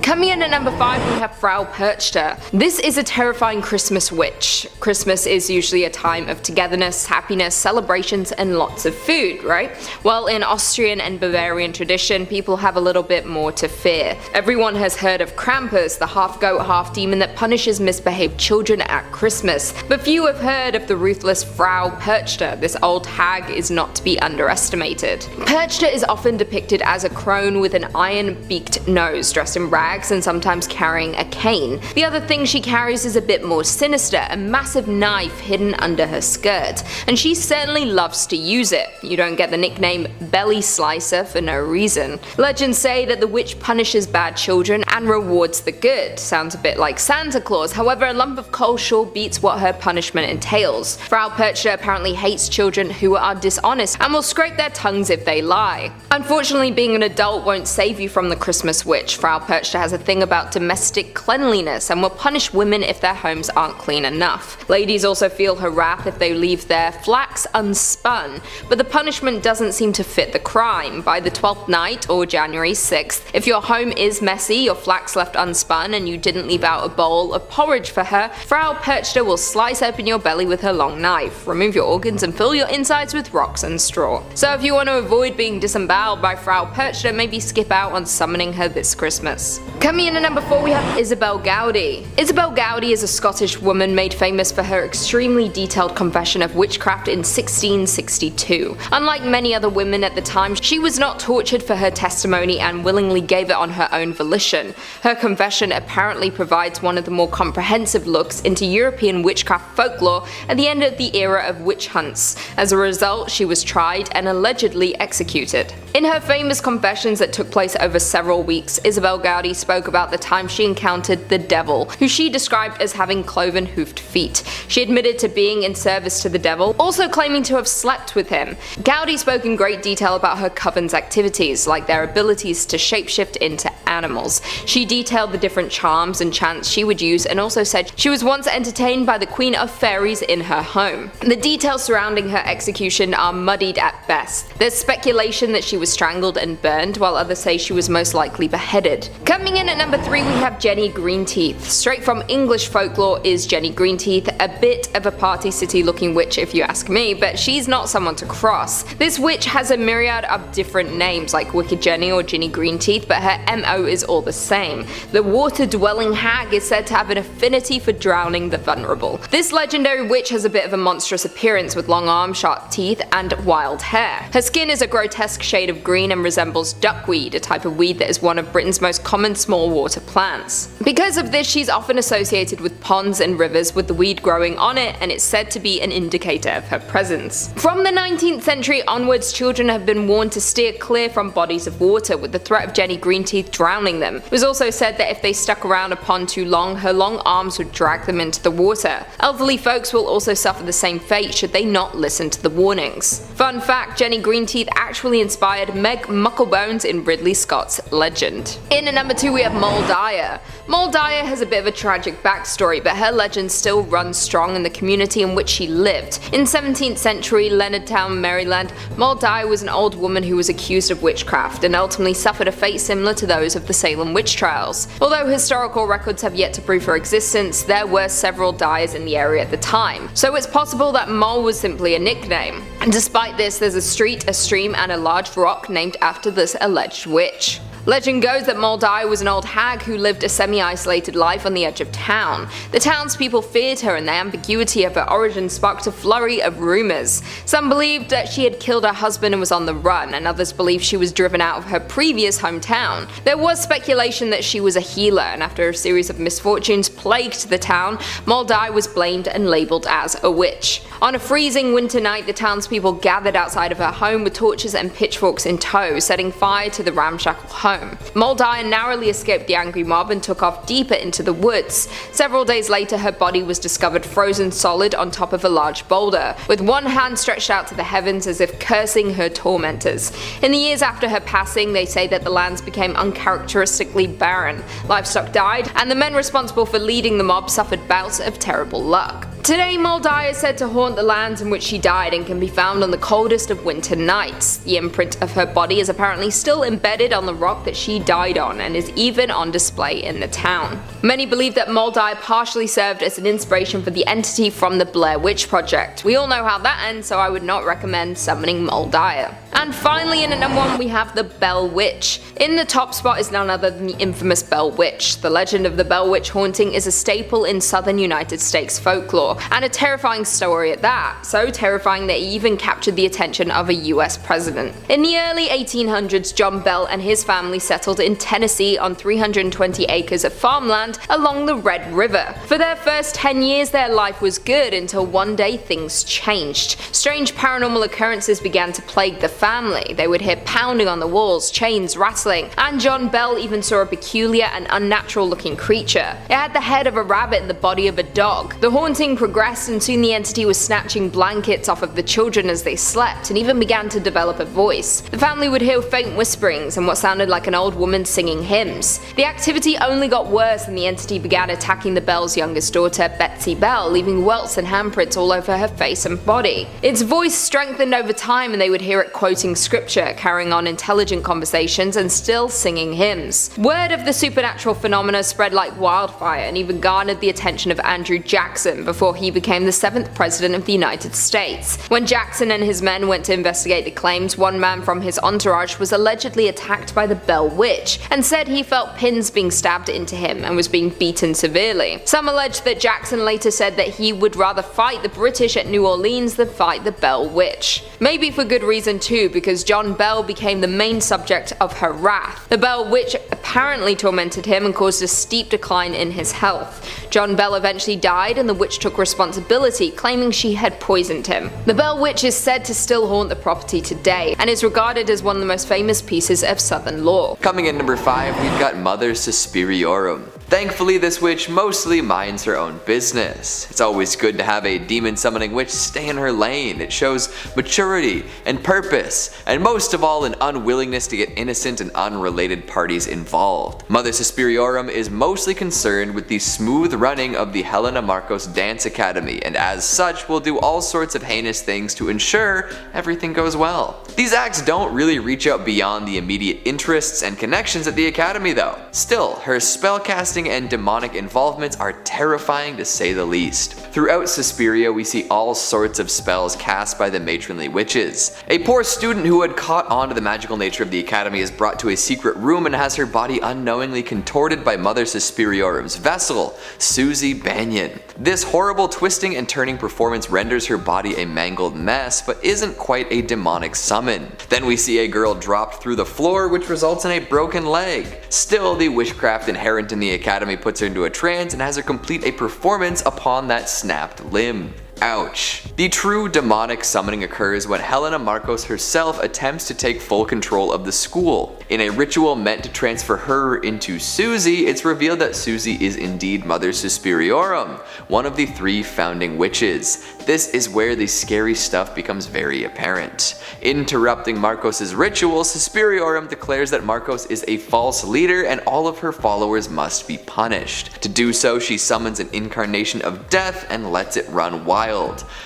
Coming in at number 5 we have Frapercha. This is a terrifying Christmas witch. Christmas is usually a time of togetherness, happiness, celebrations and lots of food, right? Well, in Austrian and Bavarian tradition, people have a little bit more to fear. Everyone has heard of Krampus, the half-goat, half-demon that punishes misbehaved children at Christmas, but few have heard of the ruthless Frapercha. This old hag is not to be underestimated. Perchta is often depicted as a crone with an iron-beaked nose, dressed in rags and sometimes carrying a cane. The other thing she carries is a bit more sinister, a massive knife hidden under her skirt, and she certainly loves to use it. You don't get the nickname Belly Slicer for no reason. Legends say that the witch punishes bad children and rewards the good. Sounds a bit like Santa Claus, however a lump of coal sure beats what her punishment entails. Frapercha apparently hates children who are dishonest and will scrape their tongues if they lie. Unfortunately, being an adult won't save you from the Christmas witch. Frapercha has a thing about domestic cleanliness and will punish women if their homes aren't clean enough. Ladies also feel her wrath if they leave their flax unspun, but the punishment doesn't seem to fit the crime. By the 12th night, or January 6th, if your home is messy, your flax left unspun, and you didn't leave out a bowl of porridge for her, Frapercha will slice open your belly with her long knife, remove your organs and fill your insides with rocks and straw. So if you want to avoid being disemboweled by Frapercha, maybe skip out on summoning her this Christmas. Coming in at number 4 we have Isabelle Gy. Isabelle Gy is a Scottish woman made famous for her extremely detailed confession of witchcraft in 1662. Unlike many other women at the time, she was not tortured for her testimony and willingly gave it on her own volition. Her confession apparently provides one of the more comprehensive looks into European witchcraft folklore at the end of the era of witch hunts. As a result, she was tried and allegedly executed. In her famous confessions that took place over several weeks, Isabelle Gy spoke about the time she encountered the devil, who she described as having cloven hoofed feet. She admitted to being in service to the devil, also claiming to have slept with him. Gy spoke in great detail about her coven's activities, like their abilities to shapeshift into animals. She detailed the different charms and chants she would use, and also said she was once entertained by the Queen of Fairies in her home. The details surrounding her execution are muddied at best. There's speculation that she was strangled and burned, while others say she was most likely beheaded. Coming in at number 3 we have Jenny Greenteeth. Straight from English folklore is Jenny Greenteeth, a bit of a party city looking witch if you ask me, but she's not someone to cross. This witch has a myriad of different names like Wicked Jenny or Jenny Greenteeth, but her MO is all the same. The water-dwelling hag is said to have an affinity for drowning the vulnerable. This legendary witch has a bit of a monstrous appearance with long arms, sharp teeth and wild hair. Her skin is a grotesque shade of green and resembles duckweed, a type of weed that is one of Britain's most common small water plants. Because of this, she's often associated with ponds and rivers with the weed growing on it, and it's said to be an indicator of her presence. From the 19th century onwards, children have been warned to steer clear from bodies of water, with the threat of Jenny Greenteeth drowning them. It was also said that if they stuck around a pond too long, her long arms would drag them into the water. Elderly folks will also suffer the same fate should they not listen to the warnings. Fun fact, Jenny Greenteeth actually inspired Meg Mucklebones in Ridley Scott's Legend. In at number 2 we have Moll Dyer. Moll Dyer has a bit of a tragic backstory, but her legend still runs strong in the community in which she lived. In 17th century Leonardtown, Maryland, Moll Dyer was an old woman who was accused of witchcraft and ultimately suffered a fate similar to those of the Salem witch trials. Although historical records have yet to prove her existence, there were several Dyers in the area at the time, so it's possible that Moll was simply a nickname. And despite this, there's a street, a stream and a large rock named after this alleged witch. Legend goes that Moll Dyer was an old hag who lived a semi-isolated life on the edge of town. The townspeople feared her, and the ambiguity of her origin sparked a flurry of rumours. Some believed that she had killed her husband and was on the run, and others believed she was driven out of her previous hometown. There was speculation that she was a healer, and after a series of misfortunes plagued the town, Moll Dyer was blamed and labelled as a witch. On a freezing winter night, the townspeople gathered outside of her home with torches and pitchforks in tow, setting fire to the ramshackle home. Moll Dyer narrowly escaped the angry mob and took off deeper into the woods. Several days later, her body was discovered frozen solid on top of a large boulder, with one hand stretched out to the heavens as if cursing her tormentors. In the years after her passing, they say that the lands became uncharacteristically barren, livestock died, and the men responsible for leading the mob suffered bouts of terrible luck. Today, Moldiah is said to haunt the lands in which she died and can be found on the coldest of winter nights. The imprint of her body is apparently still embedded on the rock that she died on and is even on display in the town. Many believe that Moldiah partially served as an inspiration for the entity from the Blair Witch Project. We all know how that ends, so I would not recommend summoning Moldiah. And finally, in at number 1 we have the Bell Witch. In the top spot is none other than the infamous Bell Witch. The legend of the Bell Witch haunting is a staple in southern United States folklore, and a terrifying story at that, so terrifying that it even captured the attention of a US president. In the early 1800s, John Bell and his family settled in Tennessee on 320 acres of farmland along the Red River. For their first 10 years their life was good until one day things changed. Strange paranormal occurrences began to plague the family. They would hear pounding on the walls, chains rattling, and John Bell even saw a peculiar and unnatural looking creature. It had the head of a rabbit and the body of a dog. The haunting progressed and soon the entity was snatching blankets off of the children as they slept and even began to develop a voice. The family would hear faint whisperings and what sounded like an old woman singing hymns. The activity only got worse and the entity began attacking the Bell's youngest daughter, Betsy Bell, leaving welts and handprints all over her face and body. Its voice strengthened over time and they would hear it quoting scripture, carrying on intelligent conversations and still singing hymns. Word of the supernatural phenomena spread like wildfire and even garnered the attention of Andrew Jackson before he became the 7th president of the United States. When Jackson and his men went to investigate the claims, one man from his entourage was allegedly attacked by the Bell Witch and said he felt pins being stabbed into him and was being beaten severely. Some allege that Jackson later said that he would rather fight the British at New Orleans than fight the Bell Witch. Maybe for good reason too, because John Bell became the main subject of her wrath. The Bell Witch apparently tormented him and caused a steep decline in his health. John Bell eventually died and the witch took responsibility, claiming she had poisoned him. The Bell Witch is said to still haunt the property today and is regarded as one of the most famous pieces of southern lore. Coming in number 5, we've got Mother Suspiriorum. Thankfully, this witch mostly minds her own business. It's always good to have a demon summoning witch stay in her lane. It shows maturity and purpose, and most of all an unwillingness to get innocent and unrelated parties involved. Mother Suspiriorum is mostly concerned with the smooth running of the Helena Marcos Dance Academy, and as such will do all sorts of heinous things to ensure everything goes well. These acts don't really reach out beyond the immediate interests and connections at the academy though. Still, her spellcasting and demonic involvements are terrifying to say the least. Throughout Suspiria we see all sorts of spells cast by the matronly witches. A poor student who had caught on to the magical nature of the academy is brought to a secret room and has her body unknowingly contorted by Mother Suspiriorum's vessel, Susie Banyan. This horrible twisting and turning performance renders her body a mangled mess, but isn't quite a demonic summon. Then we see a girl dropped through the floor, which results in a broken leg. Still, the witchcraft inherent in the academy puts her into a trance and has her complete a performance upon that snapped limb. Ouch. The true demonic summoning occurs when Helena Marcos herself attempts to take full control of the school. In a ritual meant to transfer her into Susie, it's revealed that Susie is indeed Mother Suspiriorum, one of the 3 founding witches. This is where the scary stuff becomes very apparent. Interrupting Marcos's ritual, Suspiriorum declares that Marcos is a false leader and all of her followers must be punished. To do so, she summons an incarnation of death and lets it run wild.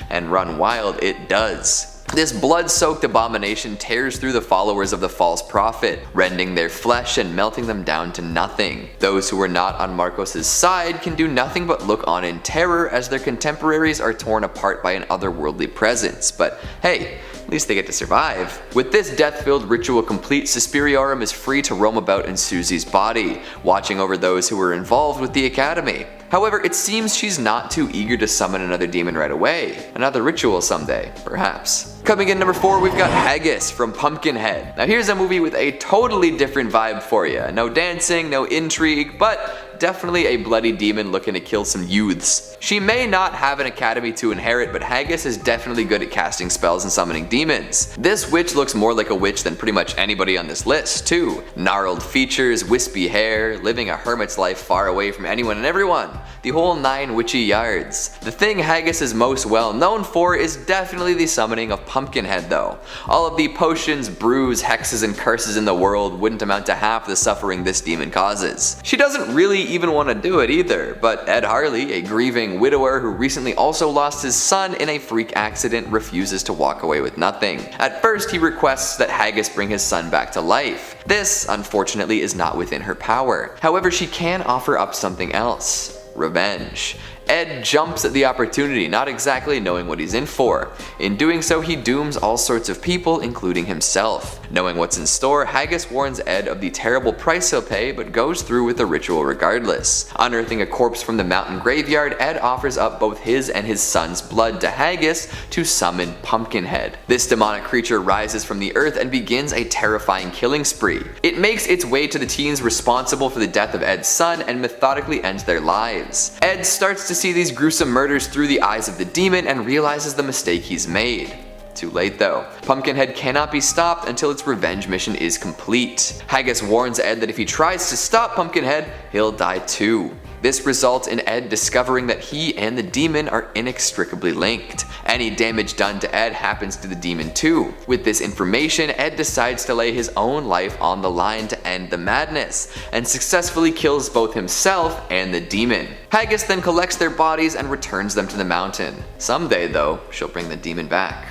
And run wild it does. This blood-soaked abomination tears through the followers of the false prophet, rending their flesh and melting them down to nothing. Those who were not on Marcos's side can do nothing but look on in terror as their contemporaries are torn apart by an otherworldly presence, but hey, at least they get to survive. With this death-filled ritual complete, Suspiriorum is free to roam about in Susie's body, watching over those who were involved with the academy. However, it seems she's not too eager to summon another demon right away. Another ritual someday, perhaps. Coming in number 4, we've got Haggus from Pumpkinhead. Now here's a movie with a totally different vibe for you. No dancing, no intrigue, but definitely a bloody demon looking to kill some youths. She may not have an academy to inherit, but Haggus is definitely good at casting spells and summoning demons. This witch looks more like a witch than pretty much anybody on this list too. Gnarled features, wispy hair, living a hermit's life far away from anyone and everyone. The whole 9 witchy yards. The thing Haggus is most well known for is definitely the summoning of Pumpkinhead though. All of the potions, brews, hexes, and curses in the world wouldn't amount to half the suffering this demon causes. She doesn't really even want to do it either, but Ed Harley, a grieving widower who recently also lost his son in a freak accident, refuses to walk away with nothing. At first, he requests that Haggus bring his son back to life. This, unfortunately, is not within her power. However, she can offer up something else: revenge. Ed jumps at the opportunity, not exactly knowing what he's in for. In doing so, he dooms all sorts of people, including himself. Knowing what's in store, Haggus warns Ed of the terrible price he'll pay, but goes through with the ritual regardless. Unearthing a corpse from the mountain graveyard, Ed offers up both his and his son's blood to Haggus to summon Pumpkinhead. This demonic creature rises from the earth and begins a terrifying killing spree. It makes its way to the teens responsible for the death of Ed's son and methodically ends their lives. Ed starts to see these gruesome murders through the eyes of the demon and realizes the mistake he's made. Too late though. Pumpkinhead cannot be stopped until its revenge mission is complete. Haggus warns Ed that if he tries to stop Pumpkinhead, he'll die too. This results in Ed discovering that he and the demon are inextricably linked. Any damage done to Ed happens to the demon too. With this information, Ed decides to lay his own life on the line to end the madness, and successfully kills both himself and the demon. Haggus then collects their bodies and returns them to the mountain. Someday though, she'll bring the demon back.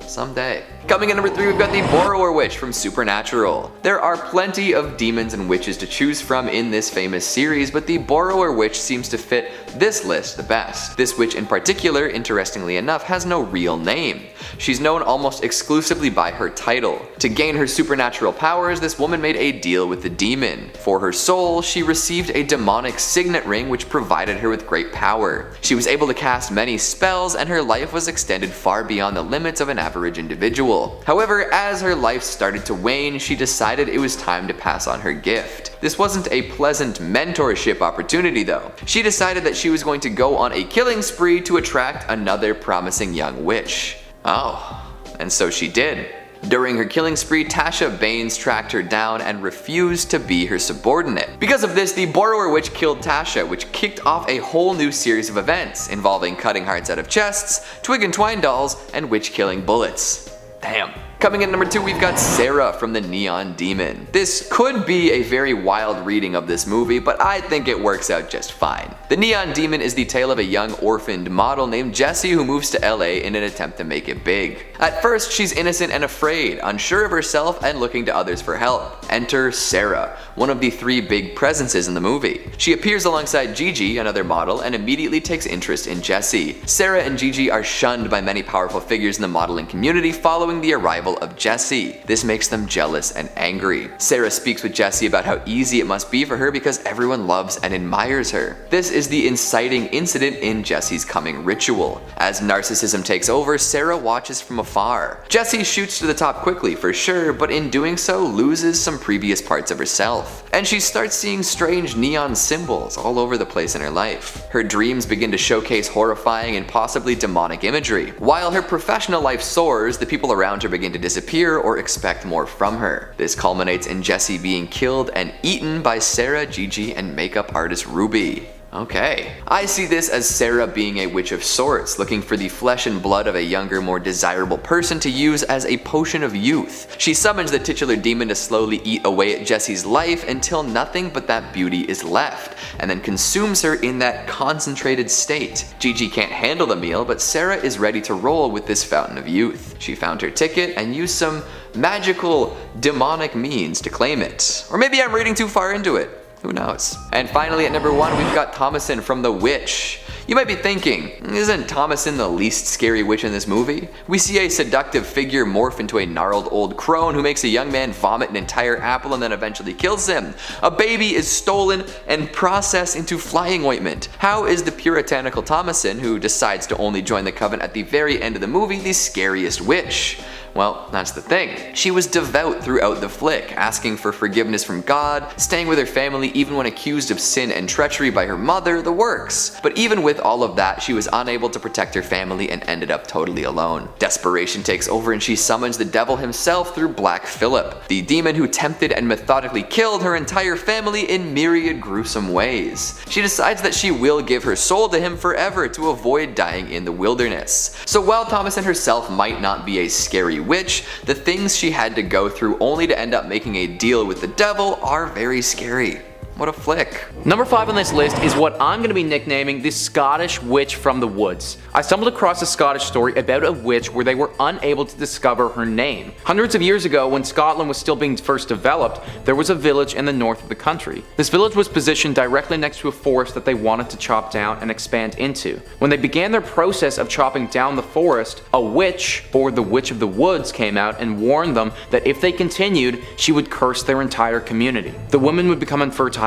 Someday. Coming in number 3, we've got the Borrower Witch from Supernatural. There are plenty of demons and witches to choose from in this famous series, but the Borrower Witch seems to fit this list the best. This witch in particular, interestingly enough, has no real name. She's known almost exclusively by her title. To gain her supernatural powers, this woman made a deal with the demon. For her soul, she received a demonic signet ring which provided her with great power. She was able to cast many spells, and her life was extended far beyond the limits of an average individual. However, as her life started to wane, she decided it was time to pass on her gift. This wasn't a pleasant mentorship opportunity though. She decided that she was going to go on a killing spree to attract another promising young witch. Oh, and so she did. During her killing spree, Tasha Baines tracked her down and refused to be her subordinate. Because of this, the Borrower Witch killed Tasha, which kicked off a whole new series of events involving cutting hearts out of chests, twig and twine dolls, and witch-killing bullets. Damn. Coming in number 2, we've got Sarah from the Neon Demon. This could be a very wild reading of this movie, but I think it works out just fine. The Neon Demon is the tale of a young orphaned model named Jessie who moves to LA in an attempt to make it big. At first, she's innocent and afraid, unsure of herself and looking to others for help. Enter Sarah, one of the 3 big presences in the movie. She appears alongside Gigi, another model, and immediately takes interest in Jessie. Sarah and Gigi are shunned by many powerful figures in the modeling community following the arrival of Jessie. This makes them jealous and angry. Sarah speaks with Jessie about how easy it must be for her because everyone loves and admires her. This is the inciting incident in Jessie's coming ritual. As narcissism takes over, Sarah watches from afar. Jessie shoots to the top quickly for sure, but in doing so loses some previous parts of herself. And she starts seeing strange neon symbols all over the place in her life. Her dreams begin to showcase horrifying and possibly demonic imagery. While her professional life soars, the people around her begin to disappear or expect more from her. This culminates in Jessie being killed and eaten by Sarah, Gigi, and makeup artist Ruby. Okay. I see this as Sarah being a witch of sorts, looking for the flesh and blood of a younger, more desirable person to use as a potion of youth. She summons the titular demon to slowly eat away at Jessie's life until nothing but that beauty is left, and then consumes her in that concentrated state. Gigi can't handle the meal, but Sarah is ready to roll with this fountain of youth. She found her ticket and used some magical, demonic means to claim it. Or maybe I'm reading too far into it. Who knows? And finally at number 1, we've got Thomasin from The Witch. You might be thinking, isn't Thomasin the least scary witch in this movie? We see a seductive figure morph into a gnarled old crone who makes a young man vomit an entire apple and then eventually kills him. A baby is stolen and processed into flying ointment. How is the puritanical Thomasin, who decides to only join the coven at the very end of the movie, the scariest witch? Well, that's the thing. She was devout throughout the flick, asking for forgiveness from God, staying with her family even when accused of sin and treachery by her mother, the works. But even with all of that, she was unable to protect her family and ended up totally alone. Desperation takes over and she summons the devil himself through Black Phillip, the demon who tempted and methodically killed her entire family in myriad gruesome ways. She decides that she will give her soul to him forever to avoid dying in the wilderness. So while Thomasin herself might not be a scary witch, the things she had to go through only to end up making a deal with the devil are very scary. What a flick. Number 5 on this list is what I'm going to be nicknaming the Scottish Witch from the Woods. I stumbled across a Scottish story about a witch where they were unable to discover her name. Hundreds of years ago, when Scotland was still being first developed, there was a village in the north of the country. This village was positioned directly next to a forest that they wanted to chop down and expand into. When they began their process of chopping down the forest, a witch, or the Witch of the Woods, came out and warned them that if they continued, she would curse their entire community. The women would become infertile,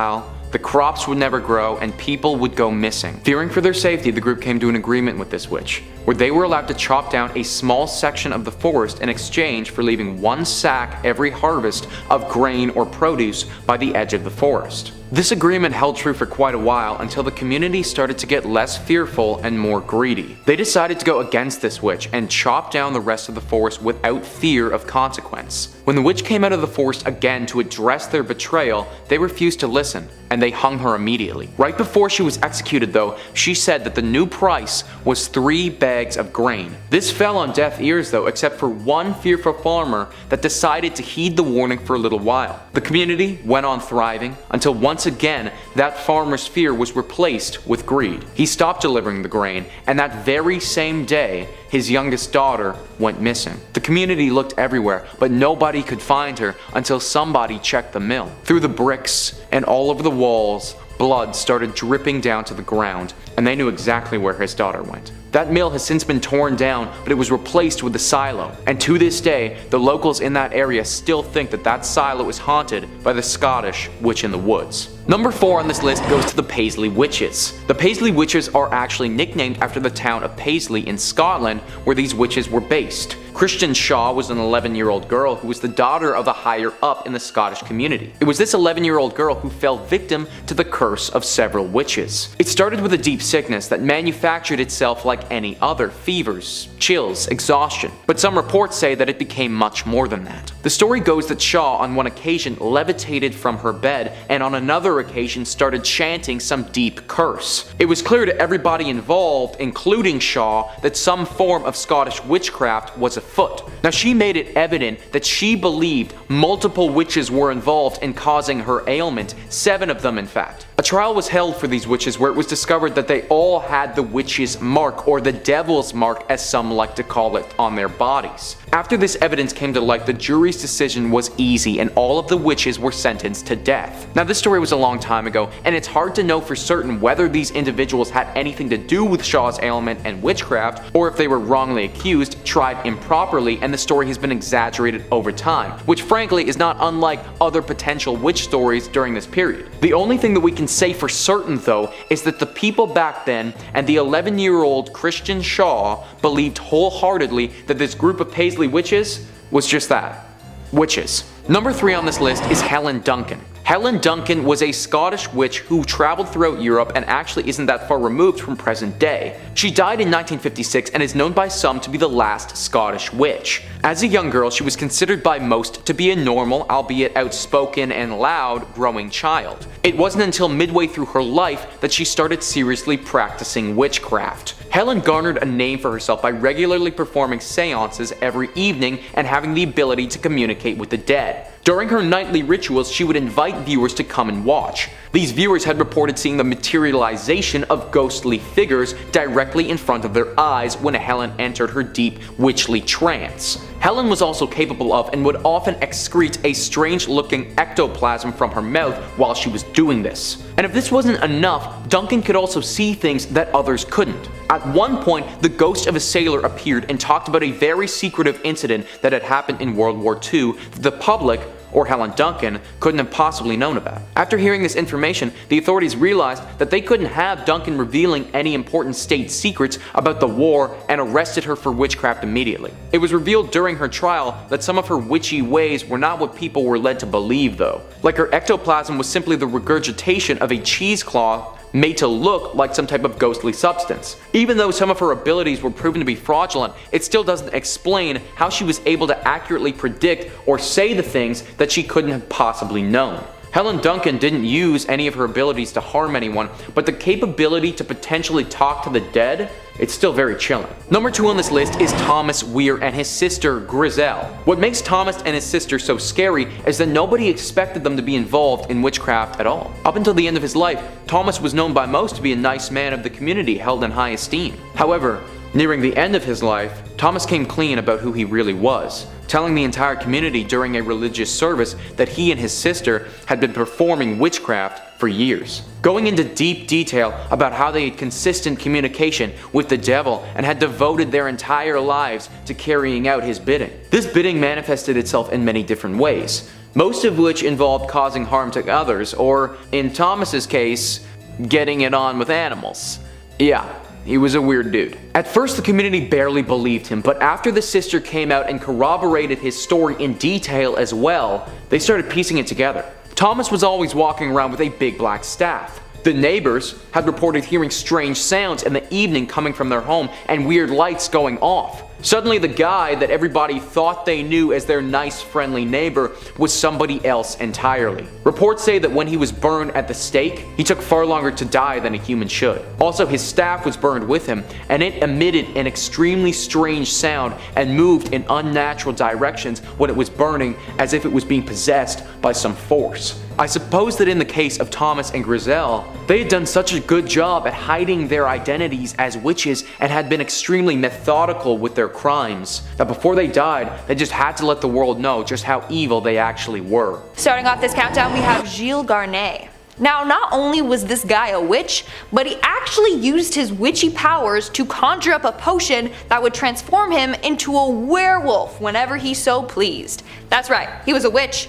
the crops would never grow, and people would go missing. Fearing for their safety, the group came to an agreement with this witch, where they were allowed to chop down a small section of the forest in exchange for leaving 1 sack every harvest of grain or produce by the edge of the forest. This agreement held true for quite a while until the community started to get less fearful and more greedy. They decided to go against this witch and chop down the rest of the forest without fear of consequence. When the witch came out of the forest again to address their betrayal, they refused to listen, and they hung her immediately. Right before she was executed though, she said that the new price was 3 bags of grain. This fell on deaf ears though, except for one fearful farmer that decided to heed the warning for a little while. The community went on thriving until once again that farmer's fear was replaced with greed. He stopped delivering the grain, and that very same day his youngest daughter went missing. The community looked everywhere, but nobody could find her until somebody checked the mill. Through the bricks and all over the walls, blood started dripping down to the ground, and they knew exactly where his daughter went. That mill has since been torn down, but it was replaced with a silo, and to this day, the locals in that area still think that that silo is haunted by the Scottish Witch in the Woods. Number 4 on this list goes to the Paisley Witches. The Paisley Witches are actually nicknamed after the town of Paisley in Scotland, where these witches were based. Christian Shaw was an 11-year-old girl who was the daughter of a higher up in the Scottish community. It was this 11-year-old girl who fell victim to the curse of several witches. It started with a deep sickness that manufactured itself like any other: fevers, chills, exhaustion. But some reports say that it became much more than that. The story goes that Shaw on one occasion levitated from her bed, and on another occasion started chanting some deep curse. It was clear to everybody involved, including Shaw, that some form of Scottish witchcraft was afoot. Now, she made it evident that she believed multiple witches were involved in causing her ailment, 7 of them in fact. A trial was held for these witches where it was discovered that they all had the witch's mark, or the devil's mark as some like to call it, on their bodies. After this evidence came to light, the jury's decision was easy and all of the witches were sentenced to death. Now, this story was a long time ago, and it's hard to know for certain whether these individuals had anything to do with Shaw's ailment and witchcraft, or if they were wrongly accused, tried improperly, and the story has been exaggerated over time, which frankly is not unlike other potential witch stories during this period. The only thing that we can say for certain though is that the people back then and the 11-year-old Christian Shaw believed wholeheartedly that this group of Paisley witches was just that: witches. Number 3 on this list is Helen Duncan. Helen Duncan was a Scottish witch who traveled throughout Europe and actually isn't that far removed from present day. She died in 1956 and is known by some to be the last Scottish witch. As a young girl, she was considered by most to be a normal, albeit outspoken and loud, growing child. It wasn't until midway through her life that she started seriously practicing witchcraft. Helen garnered a name for herself by regularly performing seances every evening and having the ability to communicate with the dead. During her nightly rituals, she would invite viewers to come and watch. These viewers had reported seeing the materialization of ghostly figures directly in front of their eyes when Helen entered her deep witchly trance. Helen was also capable of and would often excrete a strange-looking ectoplasm from her mouth while she was doing this. And if this wasn't enough, Duncan could also see things that others couldn't. At one point, the ghost of a sailor appeared and talked about a very secretive incident that had happened in World War II that the public, or Helen Duncan, couldn't have possibly known about. After hearing this information, the authorities realized that they couldn't have Duncan revealing any important state secrets about the war and arrested her for witchcraft immediately. It was revealed during her trial that some of her witchy ways were not what people were led to believe though. Like her ectoplasm was simply the regurgitation of a cheesecloth made to look like some type of ghostly substance. Even though some of her abilities were proven to be fraudulent, it still doesn't explain how she was able to accurately predict or say the things that she couldn't have possibly known. Helen Duncan didn't use any of her abilities to harm anyone, but the capability to potentially talk to the dead, it's still very chilling. Number 2 on this list is Thomas Weir and his sister Griselle. What makes Thomas and his sister so scary is that nobody expected them to be involved in witchcraft at all. Up until the end of his life, Thomas was known by most to be a nice man of the community held in high esteem. However, nearing the end of his life, Thomas came clean about who he really was, telling the entire community during a religious service that he and his sister had been performing witchcraft for years, going into deep detail about how they had consistent communication with the devil and had devoted their entire lives to carrying out his bidding. This bidding manifested itself in many different ways, most of which involved causing harm to others, or in Thomas's case, getting it on with animals. Yeah. He was a weird dude. At first, the community barely believed him, but after the sister came out and corroborated his story in detail as well, they started piecing it together. Thomas was always walking around with a big black staff. The neighbors had reported hearing strange sounds in the evening coming from their home and weird lights going off. Suddenly, the guy that everybody thought they knew as their nice, friendly neighbor was somebody else entirely. Reports say that when he was burned at the stake, he took far longer to die than a human should. Also, his staff was burned with him, and it emitted an extremely strange sound and moved in unnatural directions when it was burning, as if it was being possessed by some force. I suppose that in the case of Thomas and Griselle, they had done such a good job at hiding their identities as witches and had been extremely methodical with their crimes, that before they died, they just had to let the world know just how evil they actually were. Starting off this countdown, we have Gilla Garnier. Now, not only was this guy a witch, but he actually used his witchy powers to conjure up a potion that would transform him into a werewolf whenever he so pleased. That's right, he was a witch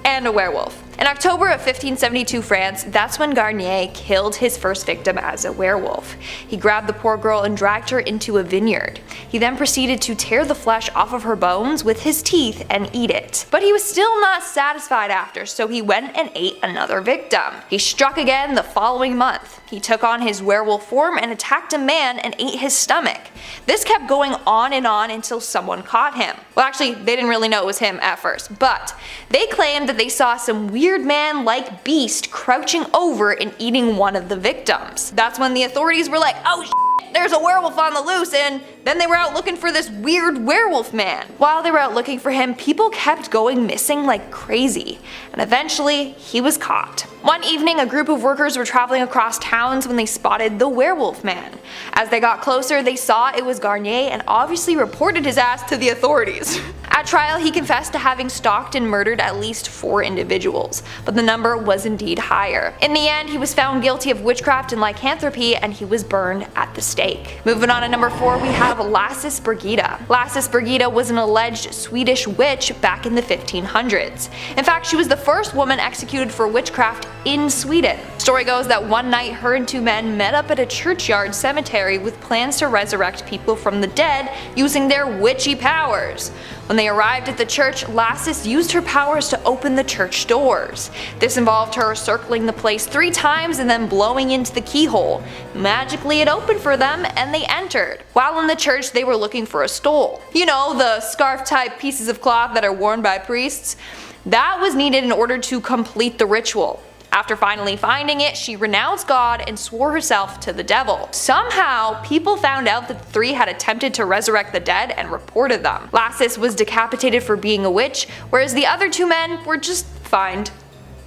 and a werewolf. In October of 1572 France, that's when Garnier killed his first victim as a werewolf. He grabbed the poor girl and dragged her into a vineyard. He then proceeded to tear the flesh off of her bones with his teeth and eat it. But he was still not satisfied after, so he went and ate another victim. He struck again the following month. He took on his werewolf form and attacked a man and ate his stomach. This kept going on and on until someone caught him. Well, actually, they didn't really know it was him at first, but they claimed that they saw some weird man-like beast crouching over and eating one of the victims. That's when the authorities were like, oh shit, there's a werewolf on the loose, and then they were out looking for this weird werewolf man. While they were out looking for him, people kept going missing like crazy, and eventually he was caught. One evening, a group of workers were traveling across towns when they spotted the werewolf man. As they got closer, they saw it was Garnier and obviously reported his ass to the authorities. At trial, he confessed to having stalked and murdered at least 4 individuals, but the number was indeed higher. In the end, he was found guilty of witchcraft and lycanthropy, and he was burned at the stake. Moving on to number 4, we have Lassis Bergita. Lassis Bergita was an alleged Swedish witch back in the 1500s. In fact, she was the first woman executed for witchcraft in Sweden. Story goes that one night her and 2 men met up at a churchyard cemetery with plans to resurrect people from the dead using their witchy powers. When they arrived at the church, Lassis used her powers to open the church doors. This involved her circling the place 3 times and then blowing into the keyhole. Magically it opened for them and they entered. While in the church, they were looking for a stole. You know, the scarf type pieces of cloth that are worn by priests? That was needed in order to complete the ritual. After finally finding it, she renounced God and swore herself to the devil. Somehow, people found out that the 3 had attempted to resurrect the dead and reported them. Lassis was decapitated for being a witch, whereas the other 2 men were just fined.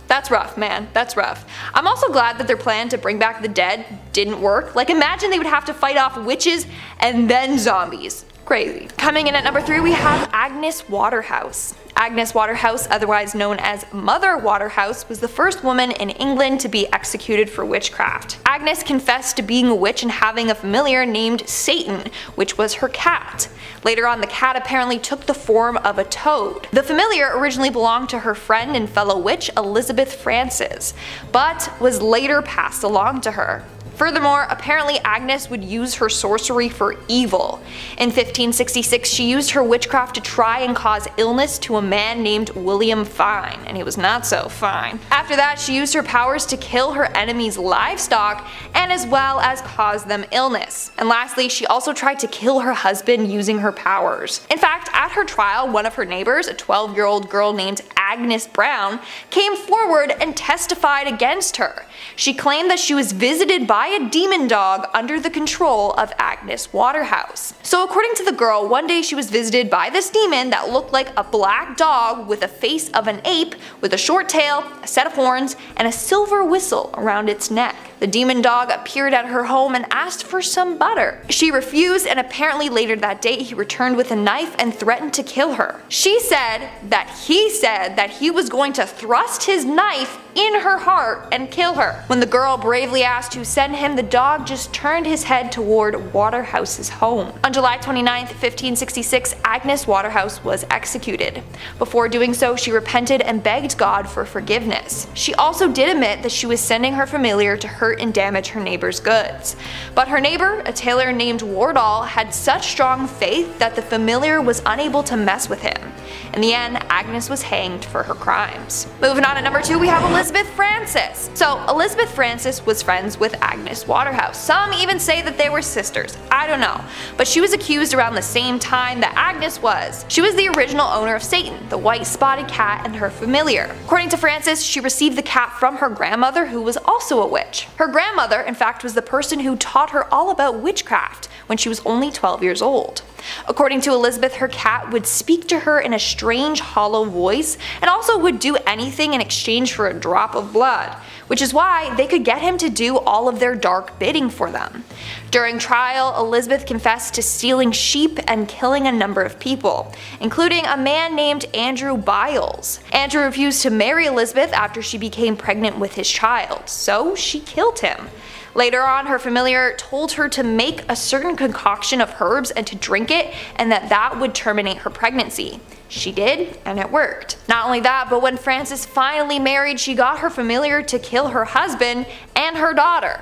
That's rough, man. That's rough. I'm also glad that their plan to bring back the dead didn't work. Like, imagine they would have to fight off witches and then zombies. Crazy. Coming in at number 3, we have Agnes Waterhouse. Agnes Waterhouse, otherwise known as Mother Waterhouse, was the first woman in England to be executed for witchcraft. Agnes confessed to being a witch and having a familiar named Satan, which was her cat. Later on, the cat apparently took the form of a toad. The familiar originally belonged to her friend and fellow witch Elizabeth Francis, but was later passed along to her. Furthermore, apparently Agnes would use her sorcery for evil. In 1566, she used her witchcraft to try and cause illness to a man named William Fine, and he was not so fine. After that, she used her powers to kill her enemies' livestock and as well as cause them illness. And lastly, she also tried to kill her husband using her powers. In fact, at her trial, one of her neighbors, a 12-year-old girl named Agnes Brown, came forward and testified against her. She claimed that she was visited by a demon dog under the control of Agnes Waterhouse. So according to the girl, one day she was visited by this demon that looked like a black dog with a face of an ape with a short tail, a set of horns, and a silver whistle around its neck. The demon dog appeared at her home and asked for some butter. She refused, and apparently later that day he returned with a knife and threatened to kill her. She said that he was going to thrust his knife in her heart and kill her. When the girl bravely asked who sent him, the dog just turned his head toward Waterhouse's home. On July 29, 1566, Agnes Waterhouse was executed. Before doing so, she repented and begged God for forgiveness. She also did admit that she was sending her familiar to hurt and damage her neighbor's goods. But her neighbor, a tailor named Wardall, had such strong faith that the familiar was unable to mess with him. In the end, Agnes was hanged for her crimes. Moving on at number 2, we have Elizabeth Frances. So Elizabeth Frances was friends with Agnes Waterhouse. Some even say that they were sisters. I don't know. But she was accused around the same time that Agnes was. She was the original owner of Satan, the white spotted cat, and her familiar. According to Frances, she received the cat from her grandmother, who was also a witch. Her grandmother, in fact, was the person who taught her all about witchcraft when she was only 12 years old. According to Elizabeth, her cat would speak to her in a strange hollow voice and also would do anything in exchange for a drop of blood, which is why they could get him to do all of their dark bidding for them. During trial, Elizabeth confessed to stealing sheep and killing a number of people, including a man named Andrew Biles. Andrew refused to marry Elizabeth after she became pregnant with his child, so she killed him. Later on, her familiar told her to make a certain concoction of herbs and to drink it, and that would terminate her pregnancy. She did, and it worked. Not only that, but when Frances finally married, she got her familiar to kill her husband and her daughter.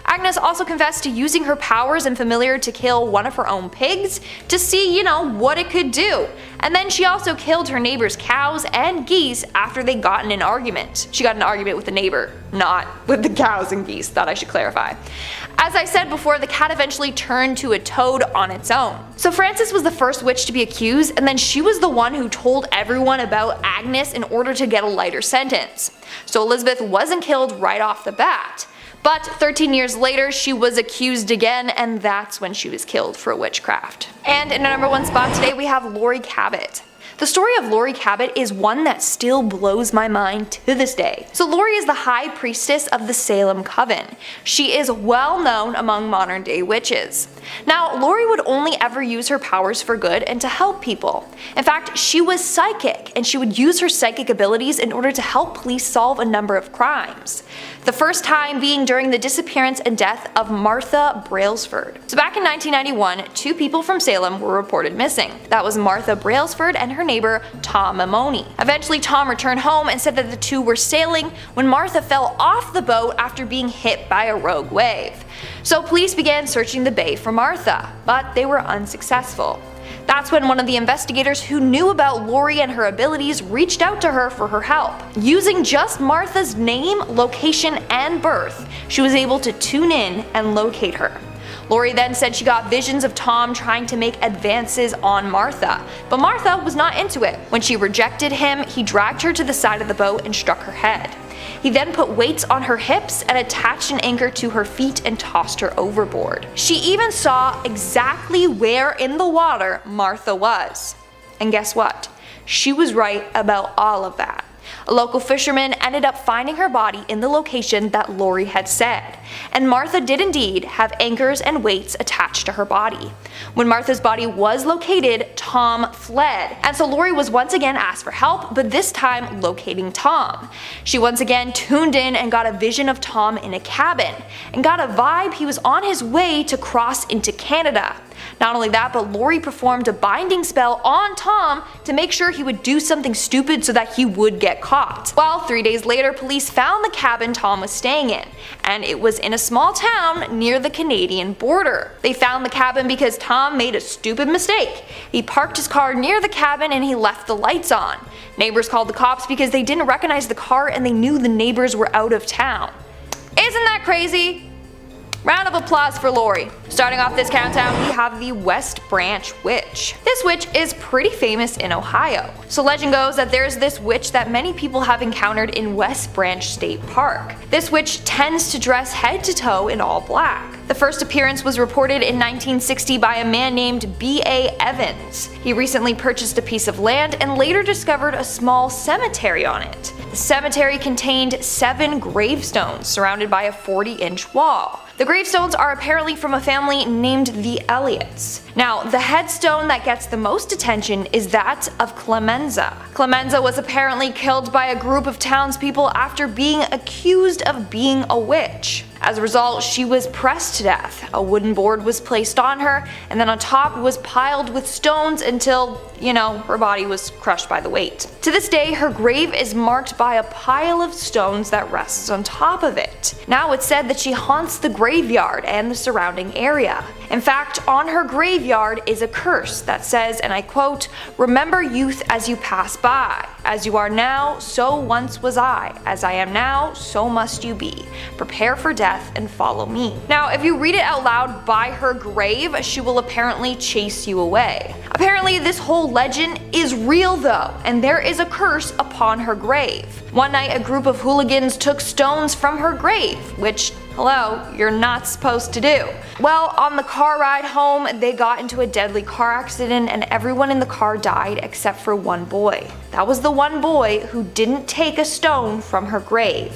Agnes also confessed to using her powers and familiar to kill one of her own pigs to see, what it could do. And then she also killed her neighbor's cows and geese after they got in an argument. She got in an argument with the neighbor, not with the cows and geese, thought I should clarify. As I said before, the cat eventually turned to a toad on its own. So Frances was the first witch to be accused, and then she was the one who told everyone about Agnes in order to get a lighter sentence. So Elizabeth wasn't killed right off the bat. But 13 years later, she was accused again, and that's when she was killed for witchcraft. And in our number 1 spot today, we have Laurie Cabet. The story of Laurie Cabet is one that still blows my mind to this day. So Laurie is the high priestess of the Salem coven. She is well known among modern day witches. Now, Laurie would only ever use her powers for good and to help people. In fact, she was psychic, and she would use her psychic abilities in order to help police solve a number of crimes. The first time being during the disappearance and death of Martha Brailsford. So back in 1991, 2 people from Salem were reported missing. That was Martha Brailsford and her neighbor Tom Mamoni. Eventually, Tom returned home and said that the two were sailing when Martha fell off the boat after being hit by a rogue wave. So police began searching the bay for Martha, but they were unsuccessful. That's when one of the investigators who knew about Laurie and her abilities reached out to her for her help. Using just Martha's name, location, and birth, she was able to tune in and locate her. Laurie then said she got visions of Tom trying to make advances on Martha, but Martha was not into it. When she rejected him, he dragged her to the side of the boat and struck her head. He then put weights on her hips and attached an anchor to her feet and tossed her overboard. She even saw exactly where in the water Martha was. And guess what? She was right about all of that. A local fisherman ended up finding her body in the location that Laurie had said, and Martha did indeed have anchors and weights attached to her body. When Martha's body was located, Tom fled, and so Laurie was once again asked for help, but this time locating Tom. She once again tuned in and got a vision of Tom in a cabin, and got a vibe he was on his way to cross into Canada. Not only that, but Laurie performed a binding spell on Tom to make sure he would do something stupid so that he would get caught. Well, 3 days later, police found the cabin Tom was staying in, and it was in a small town near the Canadian border. They found the cabin because Tom made a stupid mistake. He parked his car near the cabin and he left the lights on. Neighbors called the cops because they didn't recognize the car and they knew the neighbors were out of town. Isn't that crazy? Round of applause for Laurie. Starting off this countdown, we have the West Branch Witch. This witch is pretty famous in Ohio. So legend goes that there's this witch that many people have encountered in West Branch State Park. This witch tends to dress head to toe in all black. The first appearance was reported in 1960 by a man named B.A. Evans. He recently purchased a piece of land and later discovered a small cemetery on it. The cemetery contained 7 gravestones surrounded by a 40-inch wall. The gravestones are apparently from a family named the Elliots. Now, the headstone that gets the most attention is that of Clemenza. Clemenza was apparently killed by a group of townspeople after being accused of being a witch. As a result, she was pressed to death. A wooden board was placed on her, and then on top was piled with stones until, her body was crushed by the weight. To this day, her grave is marked by a pile of stones that rests on top of it. Now it's said that she haunts the graveyard and the surrounding area. In fact, on her graveyard is a curse that says, and I quote, "Remember youth as you pass by. As you are now, so once was I. As I am now, so must you be. Prepare for death and follow me." Now, if you read it out loud by her grave, she will apparently chase you away. Apparently, this whole legend is real though, and there is a curse upon her grave. One night, a group of hooligans took stones from her grave, which, hello, you're not supposed to do. Well, on the car ride home, they got into a deadly car accident and everyone in the car died except for one boy. That was the one boy who didn't take a stone from her grave.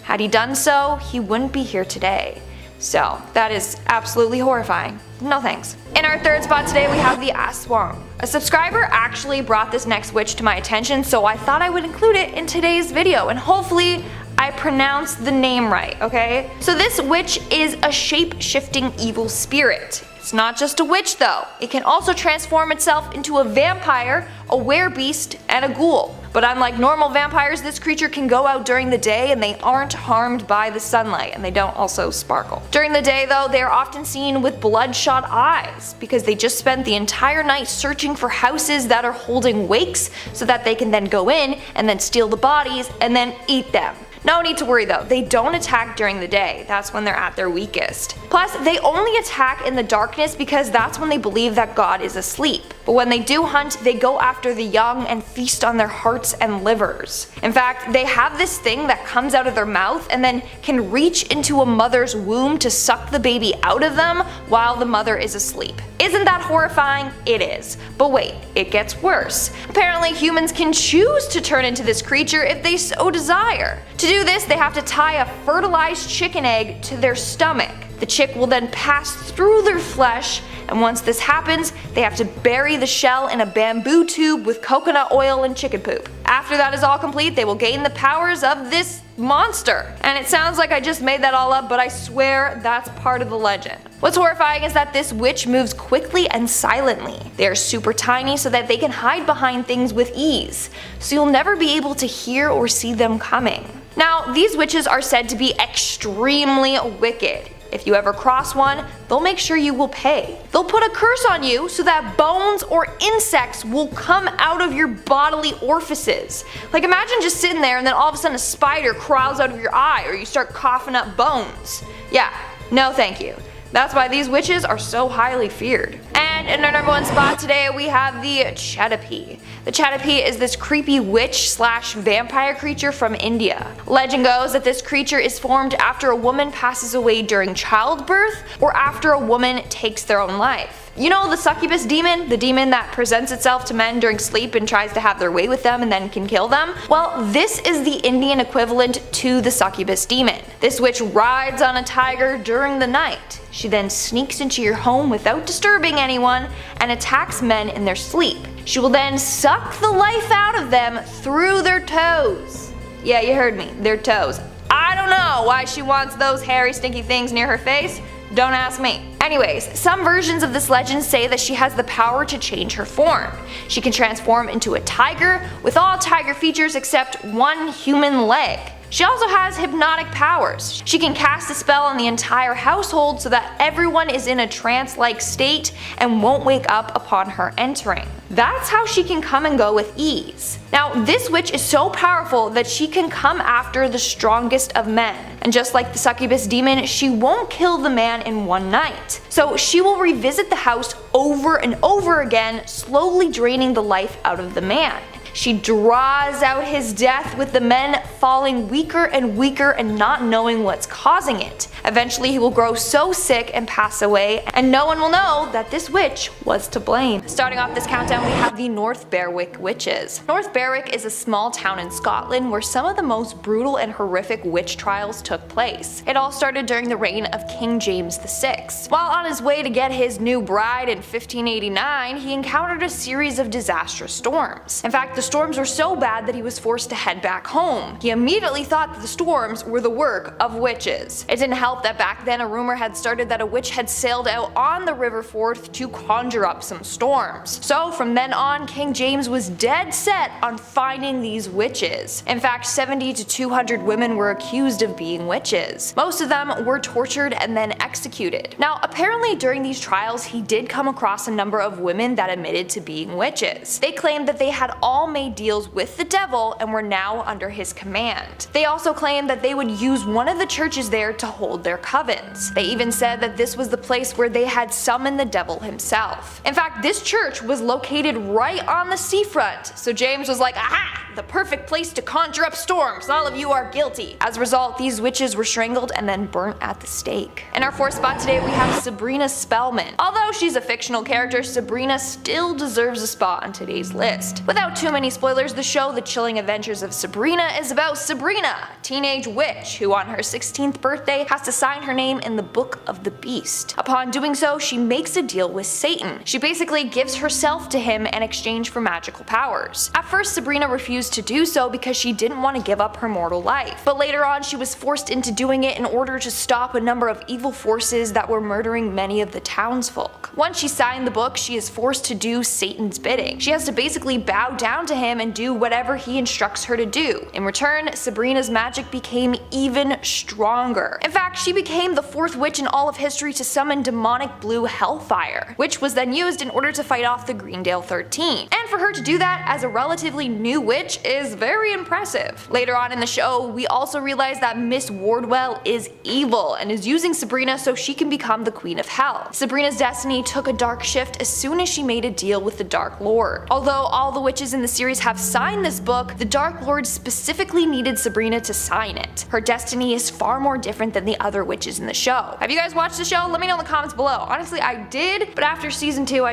Had he done so, he wouldn't be here today. So, that is absolutely horrifying. No thanks. In our third spot today, we have the Aswang. A subscriber actually brought this next witch to my attention, so I thought I would include it in today's video, and hopefully I pronounced the name right, okay? So this witch is a shape-shifting evil spirit. It's not just a witch though. It can also transform itself into a vampire, a werebeast, and a ghoul. But unlike normal vampires, this creature can go out during the day and they aren't harmed by the sunlight, and they don't also sparkle. During the day though, they are often seen with bloodshot eyes because they just spent the entire night searching for houses that are holding wakes so that they can then go in and then steal the bodies and then eat them. No need to worry though, they don't attack during the day, that's when they're at their weakest. Plus, they only attack in the darkness because that's when they believe that God is asleep. But when they do hunt, they go after the young and feast on their hearts and livers. In fact, they have this thing that comes out of their mouth and then can reach into a mother's womb to suck the baby out of them while the mother is asleep. Isn't that horrifying? It is. But wait, it gets worse. Apparently humans can choose to turn into this creature if they so desire. To do this, they have to tie a fertilized chicken egg to their stomach. The chick will then pass through their flesh, and once this happens, they have to bury the shell in a bamboo tube with coconut oil and chicken poop. After that is all complete, they will gain the powers of this monster. And it sounds like I just made that all up, but I swear that's part of the legend. What's horrifying is that this witch moves quickly and silently. They are super tiny so that they can hide behind things with ease, so you'll never be able to hear or see them coming. Now, these witches are said to be extremely wicked. If you ever cross one, they'll make sure you will pay. They'll put a curse on you so that bones or insects will come out of your bodily orifices. Like imagine just sitting there and then all of a sudden a spider crawls out of your eye or you start coughing up bones. Yeah, no thank you. That's why these witches are so highly feared. And in our number one spot today, we have the Chede. The Chede is this creepy witch / vampire creature from India. Legend goes that this creature is formed after a woman passes away during childbirth or after a woman takes their own life. You know the succubus demon? The demon that presents itself to men during sleep and tries to have their way with them and then can kill them? Well, this is the Indian equivalent to the succubus demon. This witch rides on a tiger during the night. She then sneaks into your home without disturbing anyone and attacks men in their sleep. She will then suck the life out of them through their toes. Yeah, you heard me, their toes. I don't know why she wants those hairy stinky things near her face. Don't ask me. Anyways, some versions of this legend say that she has the power to change her form. She can transform into a tiger with all tiger features except one human leg. She also has hypnotic powers. She can cast a spell on the entire household so that everyone is in a trance-like state and won't wake up upon her entering. That's how she can come and go with ease. Now, this witch is so powerful that she can come after the strongest of men. And just like the succubus demon, she won't kill the man in one night. So she will revisit the house over and over again, slowly draining the life out of the man. She draws out his death, with the men falling weaker and weaker and not knowing what's causing it. Eventually he will grow so sick and pass away, and no one will know that this witch was to blame. Starting off this countdown, we have the North Berwick Witches. North Berwick is a small town in Scotland where some of the most brutal and horrific witch trials took place. It all started during the reign of King James VI. While on his way to get his new bride in 1589, he encountered a series of disastrous storms. In fact, the storms were so bad that he was forced to head back home. He immediately thought that the storms were the work of witches. It didn't help that back then a rumor had started that a witch had sailed out on the River Forth to conjure up some storms. So from then on, King James was dead set on finding these witches. In fact, 70 to 200 women were accused of being witches. Most of them were tortured and then executed. Now, apparently during these trials, he did come across a number of women that admitted to being witches. They claimed that they had all made deals with the devil and were now under his command. They also claimed that they would use one of the churches there to hold their covens. They even said that this was the place where they had summoned the devil himself. In fact, this church was located right on the seafront, so James was like, aha! The perfect place to conjure up storms. All of you are guilty. As a result, these witches were strangled and then burnt at the stake. In our fourth spot today, we have Sabrina Spellman. Although she's a fictional character, Sabrina still deserves a spot on today's list. Without too many spoilers, the show The Chilling Adventures of Sabrina is about Sabrina, a teenage witch who on her 16th birthday has to sign her name in the Book of the Beast. Upon doing so, she makes a deal with Satan. She basically gives herself to him in exchange for magical powers. At first, Sabrina refused to do so because she didn't want to give up her mortal life, but later on she was forced into doing it in order to stop a number of evil forces that were murdering many of the townsfolk. Once she signed the book, she is forced to do Satan's bidding. She has to basically bow down to him and do whatever he instructs her to do. In return, Sabrina's magic became even stronger. In fact, she became the fourth witch in all of history to summon demonic blue hellfire, which was then used in order to fight off the Greendale 13. And for her to do that as a relatively new witch is very impressive. Later on in the show, we also realize that Miss Wardwell is evil and is using Sabrina so she can become the Queen of Hell. Sabrina's destiny took a dark shift as soon as she made a deal with the Dark Lord. Although all the witches in the series have signed this book, the Dark Lord specifically needed Sabrina to sign it. Her destiny is far more different than the other witches in the show. Have you guys watched the show? Let me know in the comments below. Honestly, I did, but after season 2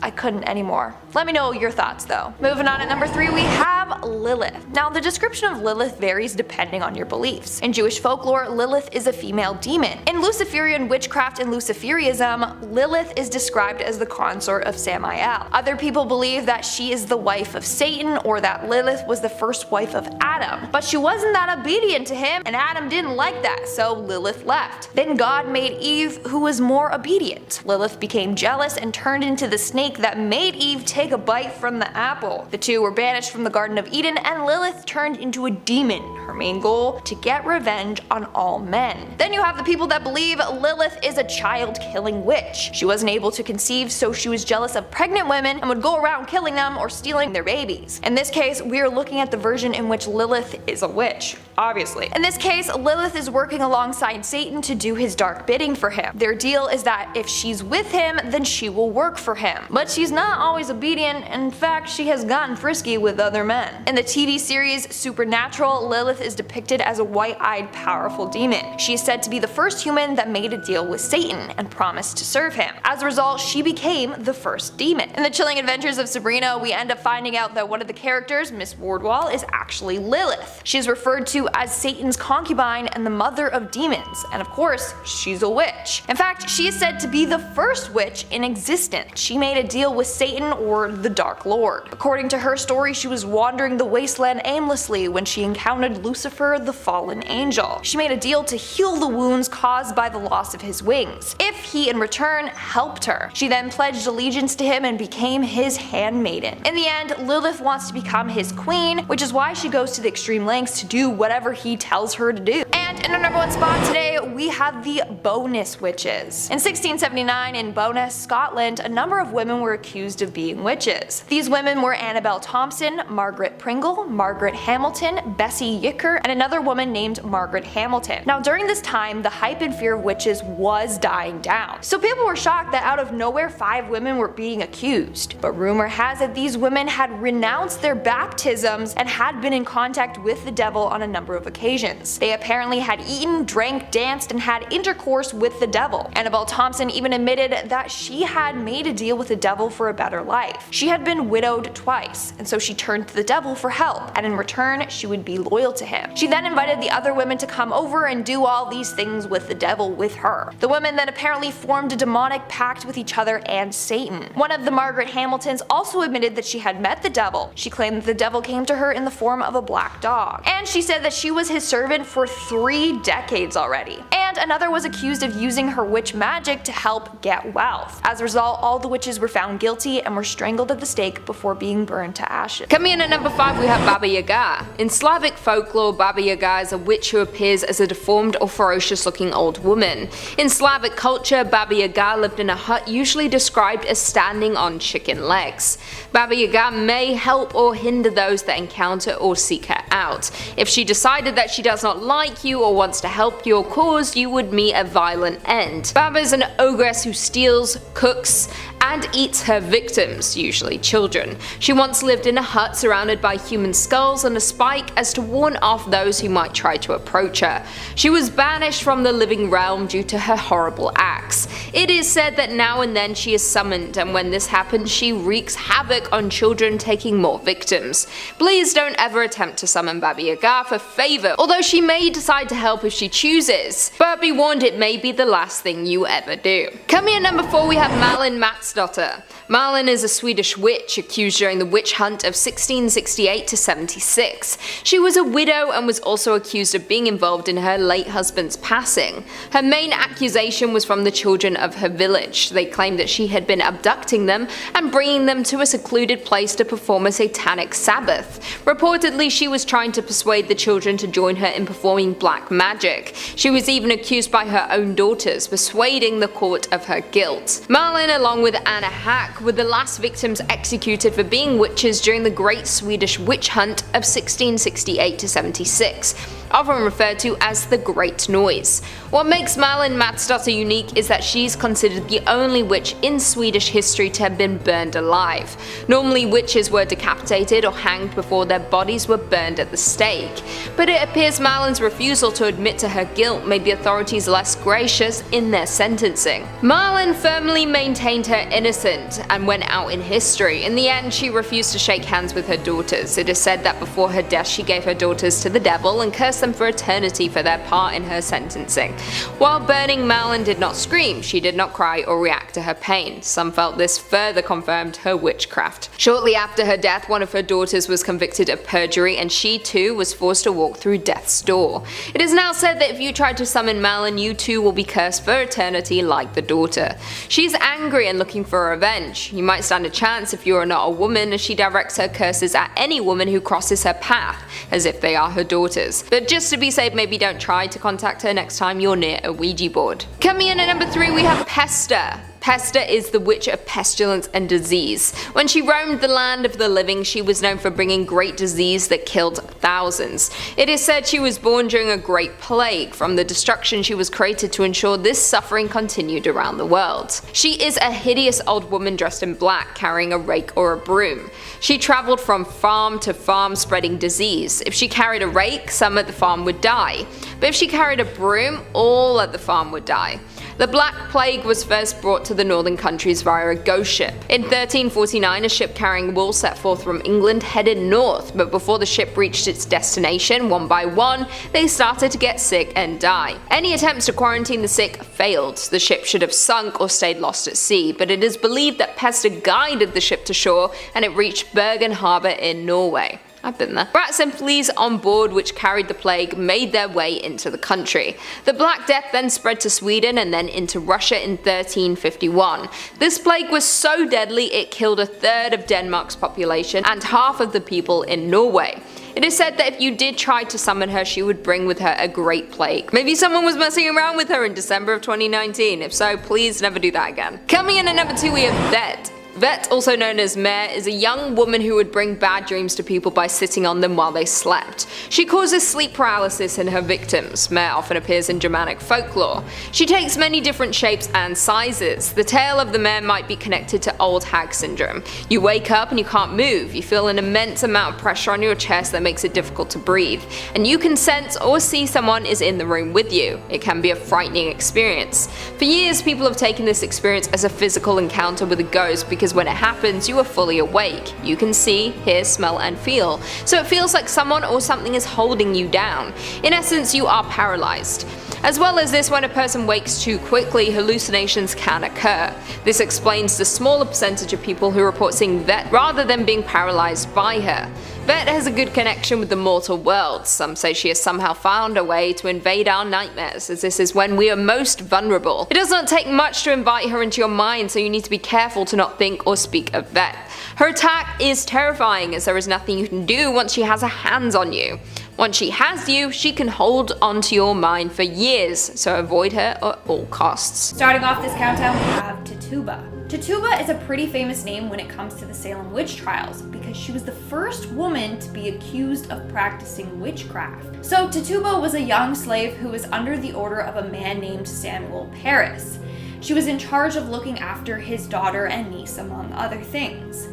I couldn't anymore. Let me know your thoughts though. Moving on at number 3, we have Lilith. Now, the description of Lilith varies depending on your beliefs. In Jewish folklore, Lilith is a female demon. In Luciferian witchcraft and Luciferianism, Lilith is described as the consort of Samael. Other people believe that she is the wife of Satan, or that Lilith was the first wife of Adam. But she wasn't that obedient to him, and Adam didn't like that, so Lilith left. Then God made Eve, who was more obedient. Lilith became jealous and turned into the snake that made Eve take a bite from the apple. The two were banished from the Garden of Eden, and Lilith turned into a demon. Her main goal, to get revenge on all men. Then you have the people that believe Lilith is a child-killing witch. She wasn't able to conceive, so she was jealous of pregnant women and would go around killing them or stealing their babies. In this case, we are looking at the version in which Lilith is a witch, obviously. In this case, Lilith is working alongside Satan to do his dark bidding for him. Their deal is that if she's with him, then she will work for him. But she's not always obedient. In fact, she has gotten frisky with other men. In the TV series Supernatural, Lilith is depicted as a white-eyed, powerful demon. She is said to be the first human that made a deal with Satan and promised to serve him. As a result, she became the first demon. In the Chilling Adventures of Sabrina, we end up finding out that one of the characters, Miss Wardwell, is actually Lilith. She is referred to as Satan's concubine and the mother of demons, and of course, she's a witch. In fact, she is said to be the first witch in existence. She made a deal with Satan or the Dark Lord. According to her story, she was wandering the wasteland aimlessly when she encountered Lucifer, the fallen angel. She made a deal to heal the wounds caused by the loss of his wings, if he in return helped her. She then pledged allegiance to him and became his handmaiden. In the end, Lilith wants to become his queen, which is why she goes to the extreme lengths to do whatever he tells her to do. And in our number 1 spot today, we have the Bonis Witches. In 1679 in Bonis, Scotland, a number of women were accused of being witches. These women were Annabelle Thompson, Margaret Pringle, Margaret Hamilton, Bessie Yicker, and another woman named Margaret Hamilton. Now during this time, the hype and fear of witches was dying down. So people were shocked that out of nowhere 5 women were being accused. But rumor has it these women had renounced their baptisms and had been in contact with the devil on a number of occasions. They apparently had eaten, drank, danced, and had intercourse with the devil. Annabelle Thompson even admitted that she had made a deal with the devil for a better life. She had been widowed twice, and so she turned to the devil for help, and in return she would be loyal to him. She then invited the other women to come over and do all these things with the devil with her. The women then apparently formed a demonic pact with each other and Satan. One of the Margaret Hamiltons also admitted that she had met the devil. She claimed that the devil came to her in the form of a black dog, and she said that she was his servant for 3 decades already. And another was accused of using her witch magic to help get wealth. As a result, all the witches were found guilty and were strangled at the stake before being burned to ashes. Coming in at number 5, we have Baba Yaga. In Slavic folklore, Baba Yaga is a witch who appears as a deformed or ferocious looking old woman. In Slavic culture, Baba Yaga lived in a hut usually described as standing on chicken legs. Baba Yaga may help or hinder those that encounter or seek her out. If she decided that she does not like you or wants to help your cause, you would meet a violent end. Baba is an ogress who steals, cooks, and eats her victims, usually children. She once lived in a hut surrounded by human skulls and a spike as to warn off those who might try to approach her. She was banished from the living realm due to her horrible acts. It is said that now and then she is summoned, and when this happens she wreaks havoc on children, taking more victims. Please don't ever attempt to summon Baba Yaga for favor, although she may decide to help if she chooses, but be warned it may be the last thing you ever do. Coming in number 4, we have Malin Matsdotter. Malin is a Swedish witch accused during the witch hunt of 1668 to 76. She was a widow and was also accused of being involved in her late husband's passing. Her main accusation was from the children of her village. They claimed that she had been abducting them and bringing them to a secluded place to perform a satanic sabbath. Reportedly, she was trying to persuade the children to join her in performing black magic. She was even accused by her own daughters, persuading the court of her guilt. Malin, along with Anna Hack, were the last victims executed for being witches during the Great Swedish Witch Hunt of 1668 to 76, often referred to as the Great Noise. What makes Malin Matsdotter unique is that she's considered the only witch in Swedish history to have been burned alive. Normally witches were decapitated or hanged before their bodies were burned at the stake, but it appears Malin's refusal to admit to her guilt made the authorities less gracious in their sentencing. Malin firmly maintained her innocence and went out in history. In the end, she refused to shake hands with her daughters. It is said that before her death she gave her daughters to the devil and cursed them for eternity for their part in her sentencing. While burning, Malin did not scream, she did not cry or react to her pain. Some felt this further confirmed her witchcraft. Shortly after her death, one of her daughters was convicted of perjury and she too was forced to walk through death's door. It is now said that if you try to summon Malin, you too will be cursed for eternity like the daughter. She's angry and looking for revenge. You might stand a chance if you are not a woman, as she directs her curses at any woman who crosses her path, as if they are her daughters. But just to be safe, maybe don't try to contact her next time you're near a Ouija board. Coming in at number 3, we have Pesta. Pesta is the witch of pestilence and disease. When she roamed the land of the living, she was known for bringing great disease that killed thousands. It is said she was born during a great plague. From the destruction, she was created to ensure this suffering continued around the world. She is a hideous old woman dressed in black, carrying a rake or a broom. She traveled from farm to farm spreading disease. If she carried a rake, some at the farm would die. But if she carried a broom, all at the farm would die. The Black Plague was first brought to the northern countries via a ghost ship. In 1349, a ship carrying wool set forth from England headed north, but before the ship reached its destination, one by one, they started to get sick and die. Any attempts to quarantine the sick failed. The ship should have sunk or stayed lost at sea, but it is believed that Pesta guided the ship to shore and it reached Bergen Harbour in Norway. I've been there. Rats and fleas on board which carried the plague made their way into the country. The Black Death then spread to Sweden and then into Russia in 1351. This plague was so deadly it killed a third of Denmark's population and half of the people in Norway. It is said that if you did try to summon her, she would bring with her a great plague. Maybe someone was messing around with her in December of 2019. If so, please never do that again. Coming in at number 2 we have Vet. Vet, also known as Mare, is a young woman who would bring bad dreams to people by sitting on them while they slept. She causes sleep paralysis in her victims. Mare often appears in Germanic folklore. She takes many different shapes and sizes. The tale of the Mare might be connected to old hag syndrome. You wake up and you can't move. You feel an immense amount of pressure on your chest that makes it difficult to breathe. And you can sense or see someone is in the room with you. It can be a frightening experience. For years, people have taken this experience as a physical encounter with a ghost because when it happens, you are fully awake. You can see, hear, smell, and feel. So it feels like someone or something is holding you down. In essence, you are paralyzed. As well as this, when a person wakes too quickly, hallucinations can occur. This explains the smaller percentage of people who report seeing Vet rather than being paralyzed by her. Vet has a good connection with the mortal world. Some say she has somehow found a way to invade our nightmares, as this is when we are most vulnerable. It does not take much to invite her into your mind, so you need to be careful to not think or speak of Vet. Her attack is terrifying, as there is nothing you can do once she has her hands on you. Once she has you, she can hold onto your mind for years, so avoid her at all costs. Starting off this countdown, we have Tituba. Tituba is a pretty famous name when it comes to the Salem witch trials because she was the first woman to be accused of practicing witchcraft. So Tituba was a young slave who was under the order of a man named Samuel Paris. She was in charge of looking after his daughter and niece, among other things.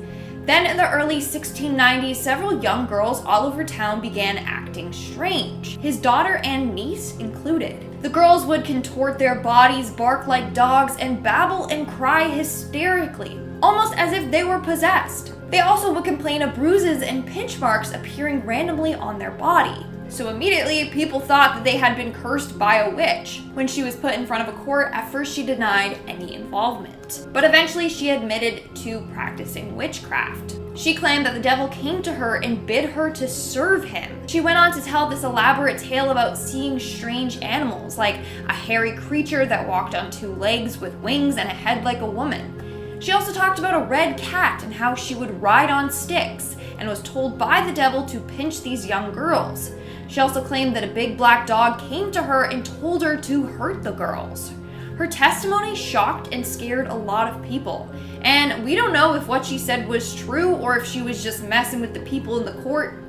Then in the early 1690s, several young girls all over town began acting strange, his daughter and niece included. The girls would contort their bodies, bark like dogs, and babble and cry hysterically, almost as if they were possessed. They also would complain of bruises and pinch marks appearing randomly on their body. So immediately, people thought that they had been cursed by a witch. When she was put in front of a court, at first she denied any involvement. But eventually she admitted to practicing witchcraft. She claimed that the devil came to her and bid her to serve him. She went on to tell this elaborate tale about seeing strange animals, like a hairy creature that walked on 2 legs with wings and a head like a woman. She also talked about a red cat and how she would ride on sticks, and was told by the devil to pinch these young girls. She also claimed that a big black dog came to her and told her to hurt the girls. Her testimony shocked and scared a lot of people, and we don't know if what she said was true or if she was just messing with the people in the court,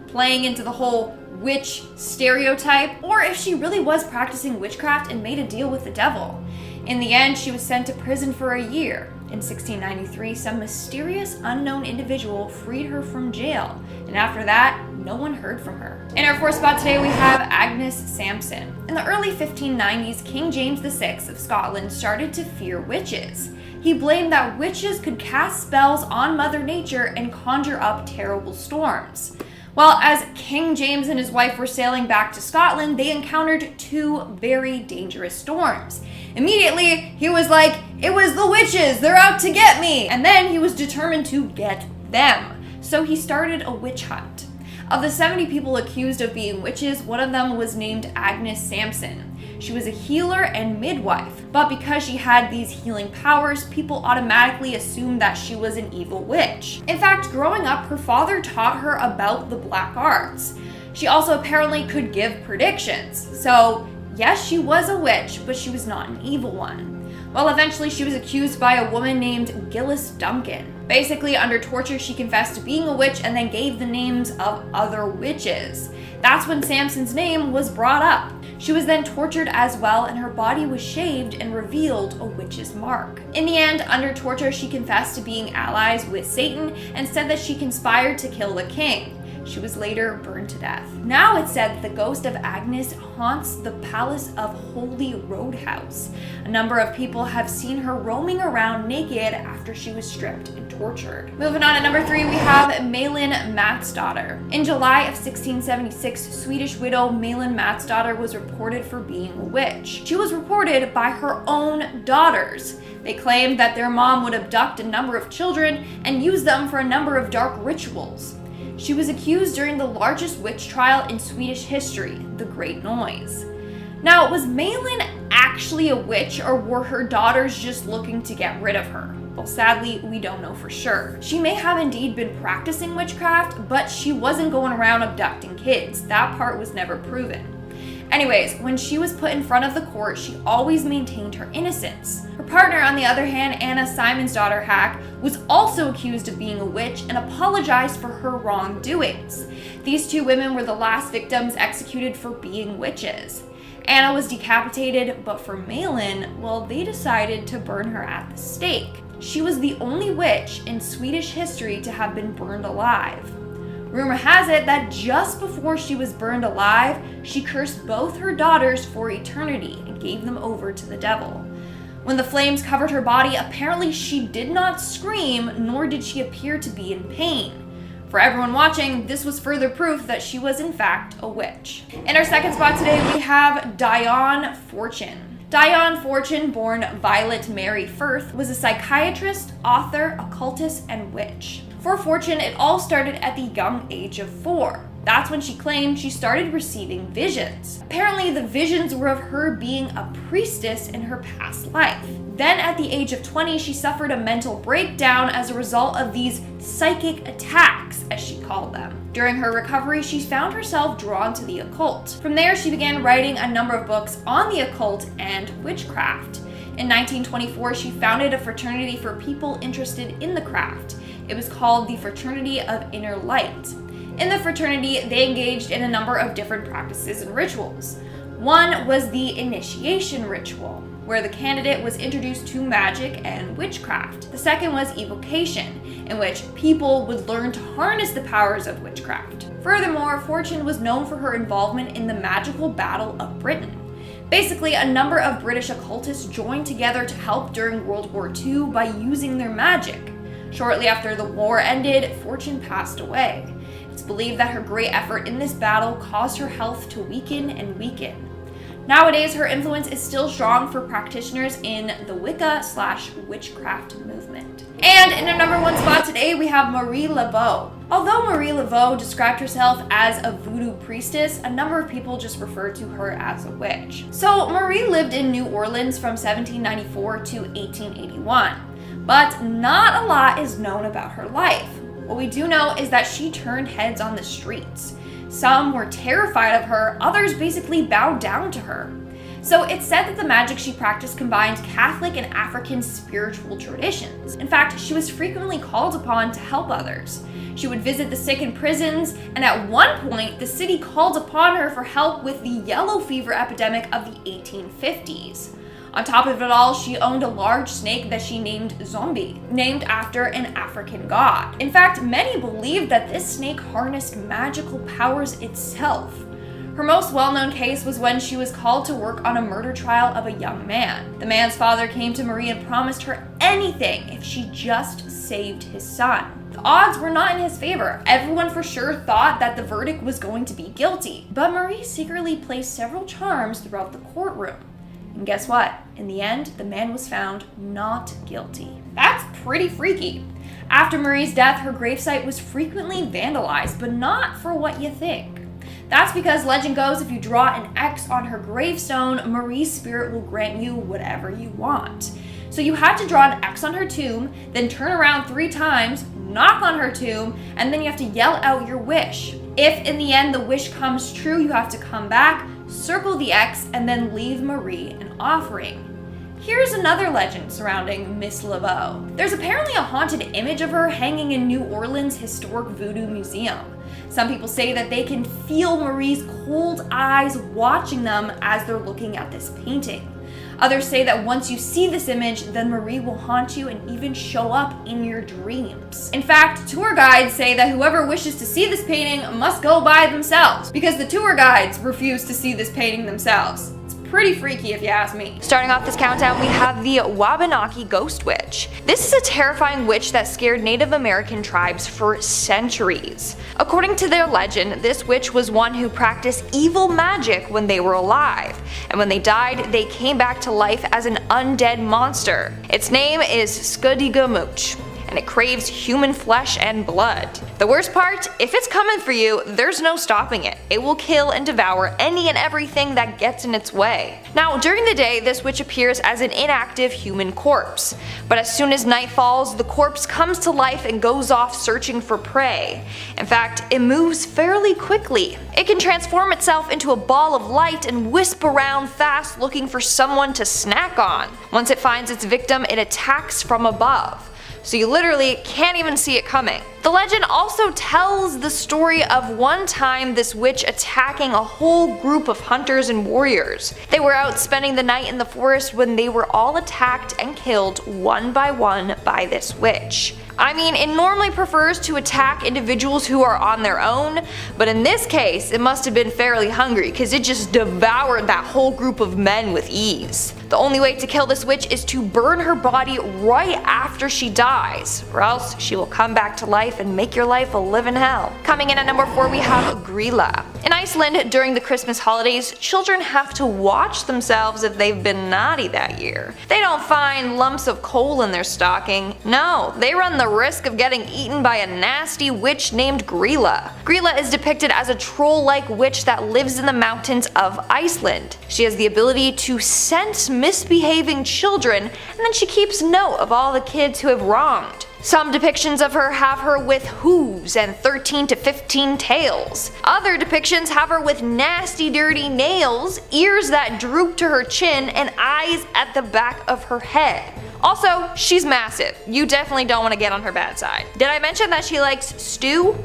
playing into the whole witch stereotype, or if she really was practicing witchcraft and made a deal with the devil. In the end, she was sent to prison for a year. In 1693, some mysterious unknown individual freed her from jail, and after that, no one heard from her. In our 4th spot today, we have Agnes Samson. In the early 1590s, King James VI of Scotland started to fear witches. He blamed that witches could cast spells on Mother Nature and conjure up terrible storms. Well, as King James and his wife were sailing back to Scotland, they encountered 2 very dangerous storms. Immediately, he was like, "It was the witches, they're out to get me!" And then he was determined to get them. So he started a witch hunt. Of the 70 people accused of being witches, one of them was named Agnes Samson. She was a healer and midwife, but because she had these healing powers, people automatically assumed that she was an evil witch. In fact, growing up, her father taught her about the black arts. She also apparently could give predictions. So yes, she was a witch, but she was not an evil one. Well, eventually she was accused by a woman named Gilla Duncan. Basically, under torture, she confessed to being a witch and then gave the names of other witches. That's when Samson's name was brought up. She was then tortured as well, and her body was shaved and revealed a witch's mark. In the end, under torture, she confessed to being allies with Satan and said that she conspired to kill the king. She was later burned to death. Now it's said that the ghost of Agnes haunts the Palace of Holy Roadhouse. A number of people have seen her roaming around naked after she was stripped and tortured. Moving on to number 3, we have Malin Matsdotter. In July of 1676, Swedish widow Malin Matsdotter was reported for being a witch. She was reported by her own daughters. They claimed that their mom would abduct a number of children and use them for a number of dark rituals. She was accused during the largest witch trial in Swedish history, the Great Noise. Now, was Malin actually a witch, or were her daughters just looking to get rid of her? Well, sadly, we don't know for sure. She may have indeed been practicing witchcraft, but she wasn't going around abducting kids. That part was never proven. Anyways, when she was put in front of the court, she always maintained her innocence. Her partner, on the other hand, Anna Simon's daughter Hack, was also accused of being a witch and apologized for her wrongdoings. These two women were the last victims executed for being witches. Anna was decapitated, but for Malin, well, they decided to burn her at the stake. She was the only witch in Swedish history to have been burned alive. Rumor has it that just before she was burned alive, she cursed both her daughters for eternity and gave them over to the devil. When the flames covered her body, apparently she did not scream, nor did she appear to be in pain. For everyone watching, this was further proof that she was in fact a witch. In our second spot today, we have Dion Fortune. Dion Fortune, born Violet Mary Firth, was a psychiatrist, author, occultist, and witch. For Fortune, it all started at the young age of 4. That's when she claimed she started receiving visions. Apparently, the visions were of her being a priestess in her past life. Then at the age of 20, she suffered a mental breakdown as a result of these psychic attacks, as she called them. During her recovery, she found herself drawn to the occult. From there, she began writing a number of books on the occult and witchcraft. In 1924, she founded a fraternity for people interested in the craft. It was called the Fraternity of Inner Light. In the fraternity, they engaged in a number of different practices and rituals. One was the initiation ritual, where the candidate was introduced to magic and witchcraft. The second was evocation, in which people would learn to harness the powers of witchcraft. Furthermore, Fortune was known for her involvement in the magical Battle of Britain. Basically, a number of British occultists joined together to help during World War II by using their magic. Shortly after the war ended, Fortune passed away. It's believed that her great effort in this battle caused her health to weaken and weaken. Nowadays, her influence is still strong for practitioners in the Wicca/witchcraft movement. And in our number 1 spot today, we have Marie Laveau. Although Marie Laveau described herself as a voodoo priestess, a number of people just refer to her as a witch. So Marie lived in New Orleans from 1794 to 1881, but not a lot is known about her life. What we do know is that she turned heads on the streets. Some were terrified of her, others basically bowed down to her. So it's said that the magic she practiced combined Catholic and African spiritual traditions. In fact, she was frequently called upon to help others. She would visit the sick in prisons, and at one point, the city called upon her for help with the yellow fever epidemic of the 1850s. On top of it all, she owned a large snake that she named Zombie, named after an African god. In fact, many believed that this snake harnessed magical powers itself. Her most well-known case was when she was called to work on a murder trial of a young man. The man's father came to Marie and promised her anything if she just saved his son. The odds were not in his favor. Everyone for sure thought that the verdict was going to be guilty, but Marie secretly placed several charms throughout the courtroom. And guess what? In the end, the man was found not guilty. That's pretty freaky. After Marie's death, her gravesite was frequently vandalized, but not for what you think. That's because legend goes if you draw an X on her gravestone, Marie's spirit will grant you whatever you want. So you had to draw an X on her tomb, then turn around 3 times, knock on her tomb, and then you have to yell out your wish. If in the end the wish comes true, you have to come back, circle the X, and then leave Marie an offering. Here's another legend surrounding Miss Laveau. There's apparently a haunted image of her hanging in New Orleans' historic voodoo museum. Some people say that they can feel Marie's cold eyes watching them as they're looking at this painting. Others say that once you see this image, then Marie will haunt you and even show up in your dreams. In fact, tour guides say that whoever wishes to see this painting must go by themselves, because the tour guides refuse to see this painting themselves. Pretty freaky if you ask me. Starting off this countdown, we have the Wabanaki Ghost Witch. This is a terrifying witch that scared Native American tribes for centuries. According to their legend, this witch was one who practiced evil magic when they were alive, and when they died, they came back to life as an undead monster. Its name is Skadigamooch, and it craves human flesh and blood. The worst part, if it's coming for you, there's no stopping it. It will kill and devour any and everything that gets in its way. Now, during the day, this witch appears as an inactive human corpse, but as soon as night falls, the corpse comes to life and goes off searching for prey. In fact, it moves fairly quickly. It can transform itself into a ball of light and wisp around fast looking for someone to snack on. Once it finds its victim, it attacks from above, so you literally can't even see it coming. The legend also tells the story of one time this witch attacking a whole group of hunters and warriors. They were out spending the night in the forest when they were all attacked and killed one by this witch. I mean, it normally prefers to attack individuals who are on their own, but in this case, it must have been fairly hungry because it just devoured that whole group of men with ease. The only way to kill this witch is to burn her body right after she dies, or else she will come back to life and make your life a living hell. Coming in at number 4, we have Gilla. In Iceland, during the Christmas holidays, children have to watch themselves if they've been naughty that year. They don't find lumps of coal in their stocking. No, they run the risk of getting eaten by a nasty witch named Gilla. Gilla is depicted as a troll-like witch that lives in the mountains of Iceland. She has the ability to sense misbehaving children, and then she keeps note of all the kids who have wronged. Some depictions of her have her with hooves and 13 to 15 tails. Other depictions have her with nasty dirty nails, ears that droop to her chin, and eyes at the back of her head. Also, she's massive. You definitely don't want to get on her bad side. Did I mention that she likes stew?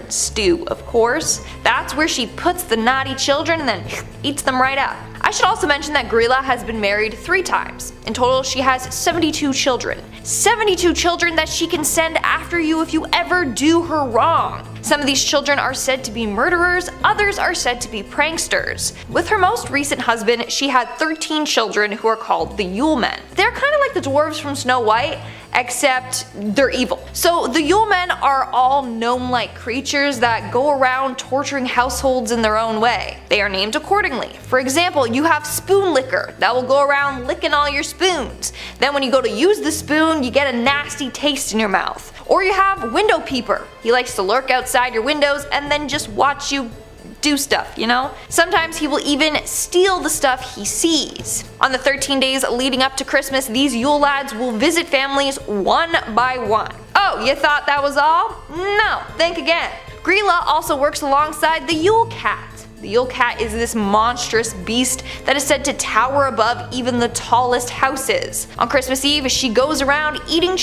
Stew, of course. That's where she puts the naughty children and then eats them right up. I should also mention that Gilla has been married 3 times. In total, she has 72 children. 72 children that she can send after you if you ever do her wrong. Some of these children are said to be murderers, others are said to be pranksters. With her most recent husband, she had 13 children who are called the Yule Men. They're kind of like the dwarves from Snow White, except they're evil. So the Yule Men are all gnome-like creatures that go around torturing households in their own way. They are named accordingly. For example, you have Spoon Licker that will go around licking all your spoons. Then when you go to use the spoon, you get a nasty taste in your mouth. Or you have Window Peeper. He likes to lurk outside your windows and then just watch you do stuff, you know? Sometimes he will even steal the stuff he sees. On the 13 days leading up to Christmas, these Yule lads will visit families one by one. Oh, you thought that was all? No, think again. Gilla also works alongside the Yule Cat. The Yule Cat is this monstrous beast that is said to tower above even the tallest houses. On Christmas Eve, she goes around eating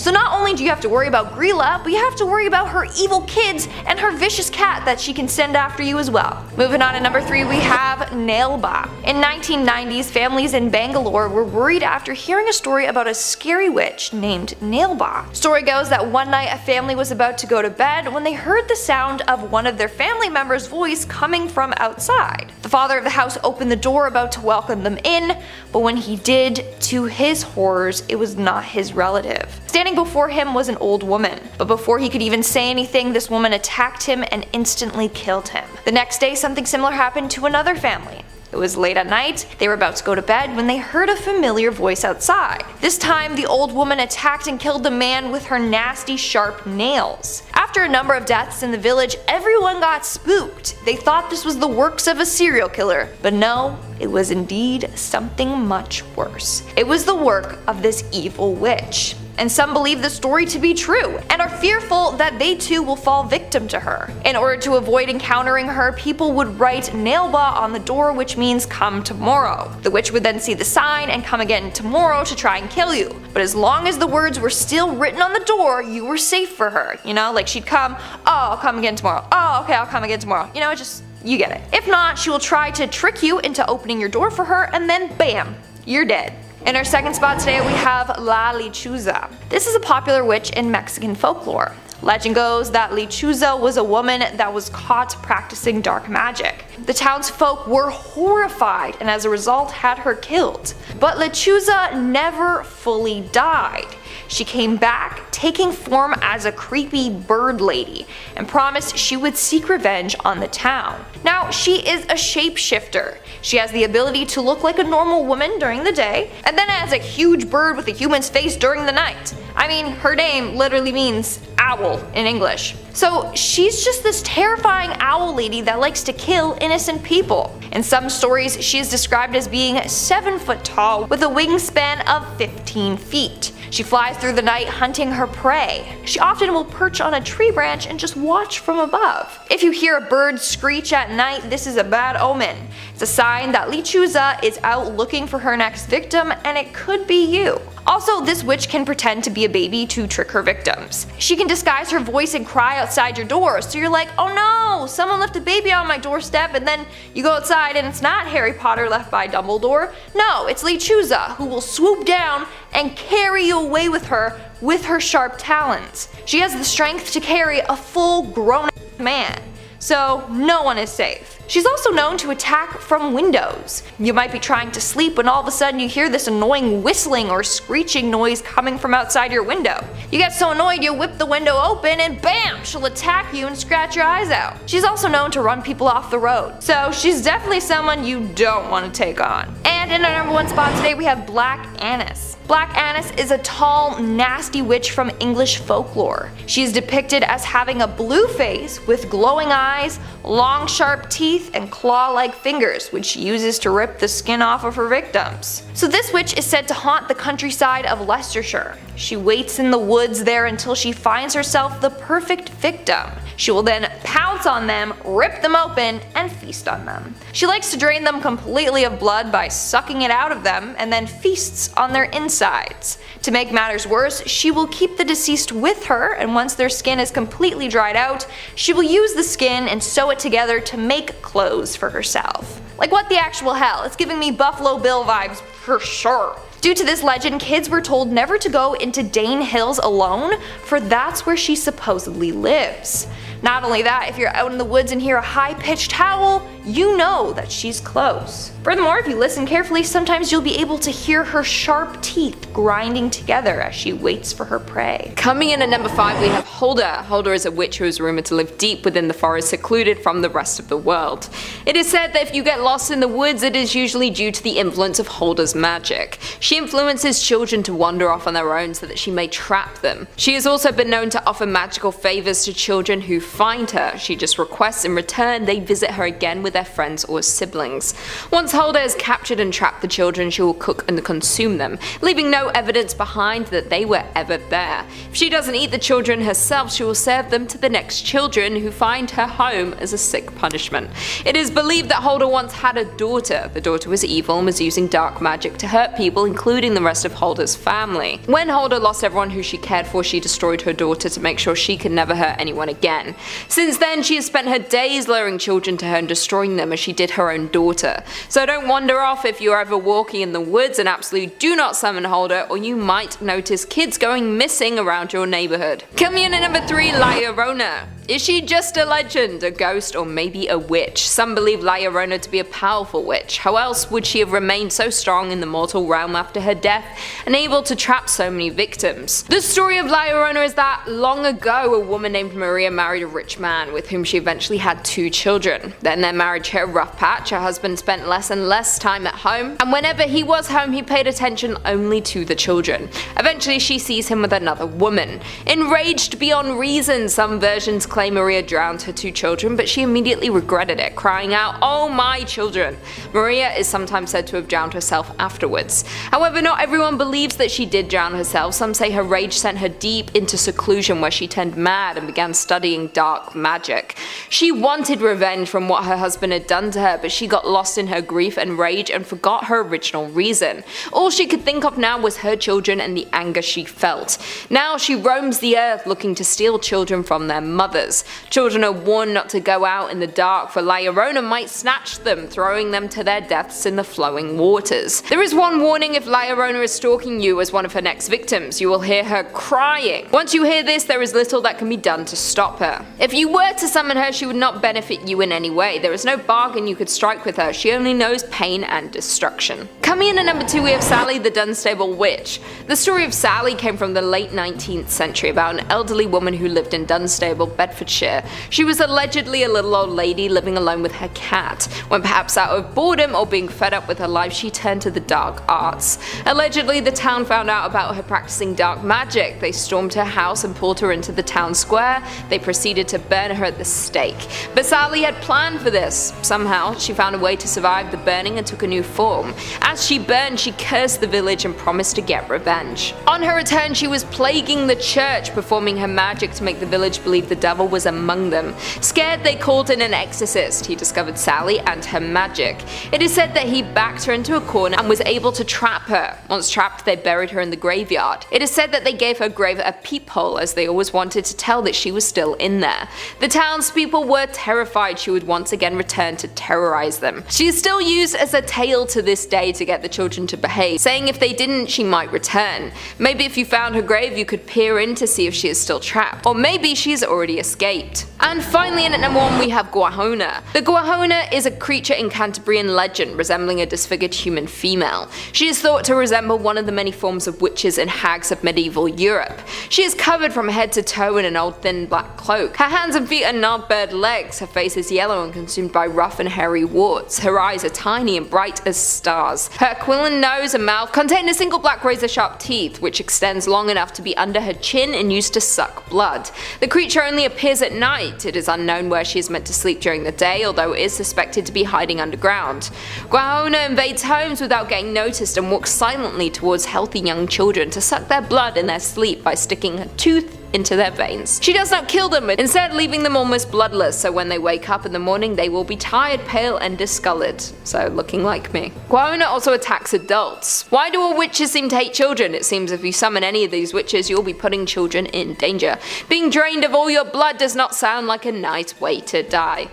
So not only do you have to worry about Gilla, but you have to worry about her evil kids and her vicious cat that she can send after you as well. Moving on to number 3, we have Nailba. In 1990s, families in Bangalore were worried after hearing a story about a scary witch named Nailba. Story goes that one night a family was about to go to bed when they heard the sound of one of their family members' voice coming from outside. The father of the house opened the door about to welcome them in, but when he did, to his horrors, it was not his relative. Standing before him was an old woman, but before he could even say anything, this woman attacked him and instantly killed him. The next day, something similar happened to another family. It was late at night, they were about to go to bed when they heard a familiar voice outside. This time, the old woman attacked and killed the man with her nasty sharp nails. After a number of deaths in the village, everyone got spooked. They thought this was the works of a serial killer, but no, it was indeed something much worse. It was the work of this evil witch. And some believe the story to be true, and are fearful that they too will fall victim to her. In order to avoid encountering her, people would write Nailba on the door, which means come tomorrow. The witch would then see the sign and come again tomorrow to try and kill you. But as long as the words were still written on the door, you were safe for her. You know, like she'd come, oh, I'll come again tomorrow. Oh, okay, I'll come again tomorrow. You know, just You get it. If not, she will try to trick you into opening your door for her, and then bam, you're dead. In our second spot today we have La Lechuza. This is a popular witch in Mexican folklore. Legend goes that Lechuza was a woman that was caught practicing dark magic. The townsfolk were horrified and as a result had her killed. But Lechuza never fully died. She came back, taking form as a creepy bird lady, and promised she would seek revenge on the town. Now, she is a shapeshifter. She has the ability to look like a normal woman during the day, and then as a huge bird with a human's face during the night. I mean, her name literally means owl in English. So she's just this terrifying owl lady that likes to kill innocent people. In some stories, she is described as being 7 foot tall with a wingspan of 15 feet. She flies through the night hunting her prey. She often will perch on a tree branch and just watch from above. If you hear a bird screech at night, this is a bad omen. It's a sign that Lechuza is out looking for her next victim, and it could be you. Also, this witch can pretend to be a baby to trick her victims. She can disguise her voice and cry outside your door, so you're like, oh no, someone left a baby on my doorstep, and then you go outside and it's not Harry Potter left by Dumbledore. No, it's Lechuza, who will swoop down and carry you away with her sharp talons. She has the strength to carry a full grown man, so no one is safe. She's also known to attack from windows. You might be trying to sleep when all of a sudden you hear this annoying whistling or screeching noise coming from outside your window. You get so annoyed you whip the window open and bam, she'll attack you and scratch your eyes out. She's also known to run people off the road, so she's definitely someone you don't want to take on. And in our number 1 spot today we have Black Annis. Black Annis is a tall, nasty witch from English folklore. She is depicted as having a blue face with glowing eyes, long sharp teeth, and claw-like fingers, which she uses to rip the skin off of her victims. So this witch is said to haunt the countryside of Leicestershire. She waits in the woods there until she finds herself the perfect victim. She will then pounce on them, rip them open, and feast on them. She likes to drain them completely of blood by sucking it out of them, and then feasts on their insides. To make matters worse, she will keep the deceased with her, and once their skin is completely dried out, she will use the skin and sew it together to make clothes for herself. Like what the actual hell? It's giving me Buffalo Bill vibes for sure. Due to this legend, kids were told never to go into Dane Hills alone, for that's where she supposedly lives. Not only that, if you're out in the woods and hear a high-pitched howl, you know that she's close. Furthermore, if you listen carefully, sometimes you'll be able to hear her sharp teeth grinding together as she waits for her prey. Coming in at number 5 we have Holder. Holder is a witch who is rumored to live deep within the forest, secluded from the rest of the world. It is said that if you get lost in the woods, it is usually due to the influence of Holder's magic. She influences children to wander off on their own so that she may trap them. She has also been known to offer magical favors to children who find her. She just requests in return they visit her again with their friends or siblings. Once Holder has captured and trapped the children, she will cook and consume them, leaving no evidence behind that they were ever there. If she doesn't eat the children herself, she will serve them to the next children who find her home as a sick punishment. It is believed that Holder once had a daughter. The daughter was evil and was using dark magic to hurt people, including the rest of Holder's family. When Holder lost everyone who she cared for, she destroyed her daughter to make sure she could never hurt anyone again. Since then, she has spent her days luring children to her and destroying them as she did her own daughter. So don't wander off if you're ever walking in the woods, and absolutely do not summon Holder, or you might notice kids going missing around your neighborhood. Coming in at number 3, La Llorona. Is she just a legend, a ghost, or maybe a witch? Some believe La Llorona to be a powerful witch. How else would she have remained so strong in the mortal realm after her death and able to trap so many victims? The story of La Llorona is that long ago a woman named Maria married a rich man with whom she eventually had 2 children. Then their marriage hit a rough patch. Her husband spent less and less time at home, and whenever he was home he paid attention only to the children. Eventually she sees him with another woman. Enraged beyond reason, some versions claim Maria drowned her 2 children, but she immediately regretted it, crying out, "Oh my children!" Maria is sometimes said to have drowned herself afterwards. However, not everyone believes that she did drown herself. Some say her rage sent her deep into seclusion where she turned mad and began studying dark magic. She wanted revenge from what her husband had done to her, but she got lost in her grief and rage and forgot her original reason. All she could think of now was her children and the anger she felt. Now she roams the earth looking to steal children from their mothers. others. Children are warned not to go out in the dark, for La Llorona might snatch them, throwing them to their deaths in the flowing waters. There is one warning: if La Llorona is stalking you as one of her next victims, you will hear her crying. Once you hear this, there is little that can be done to stop her. If you were to summon her, she would not benefit you in any way. There is no bargain you could strike with her. She only knows pain and destruction. Coming in at number 2, we have Sally the Dunstable Witch. The story of Sally came from the late 19th century about an elderly woman who lived in Dunstable, Bedfordshire. She was allegedly a little old lady living alone with her cat. When perhaps out of boredom or being fed up with her life, she turned to the dark arts. Allegedly, the town found out about her practicing dark magic. They stormed her house and pulled her into the town square. They proceeded to burn her at the stake. But Sally had planned for this. Somehow, she found a way to survive the burning and took a new form. As she burned, she cursed the village and promised to get revenge. On her return, she was plaguing the church, performing her magic to make the village believe the devil was among them. Scared, they called in an exorcist. He discovered Sally and her magic. It is said that he backed her into a corner and was able to trap her. Once trapped, they buried her in the graveyard. It is said that they gave her grave a peephole, as they always wanted to tell that she was still in there. The townspeople were terrified she would once again return to terrorize them. She is still used as a tale to this day to get the children to behave, saying if they didn't, she might return. Maybe if you found her grave, you could peer in to see if she is still trapped, or maybe she's already escaped. And finally, in at number 1, we have Guahona. The Guahona is a creature in Cantabrian legend resembling a disfigured human female. She is thought to resemble one of the many forms of witches and hags of medieval Europe. She is covered from head to toe in an old thin black cloak. Her hands and feet are gnarled legs. Her face is yellow and consumed by rough and hairy warts. Her eyes are tiny and bright as stars. Her aquiline nose and mouth contain a single black razor-sharp teeth, which extends long enough to be under her chin and used to suck blood. The creature only appears at night. It is unknown where she is meant to sleep during the day, although it is suspected to be hiding underground. Guahona invades homes without getting noticed and walks silently towards healthy young children to suck their blood in their sleep by sticking her tooth into their veins. She does not kill them, instead leaving them almost bloodless, so when they wake up in the morning they will be tired, pale and discolored, so looking like me. Guahona also attacks adults. Why do all witches seem to hate children? It seems if you summon any of these witches, you'll be putting children in danger. Being drained of all your blood does not sound like a nice way to die.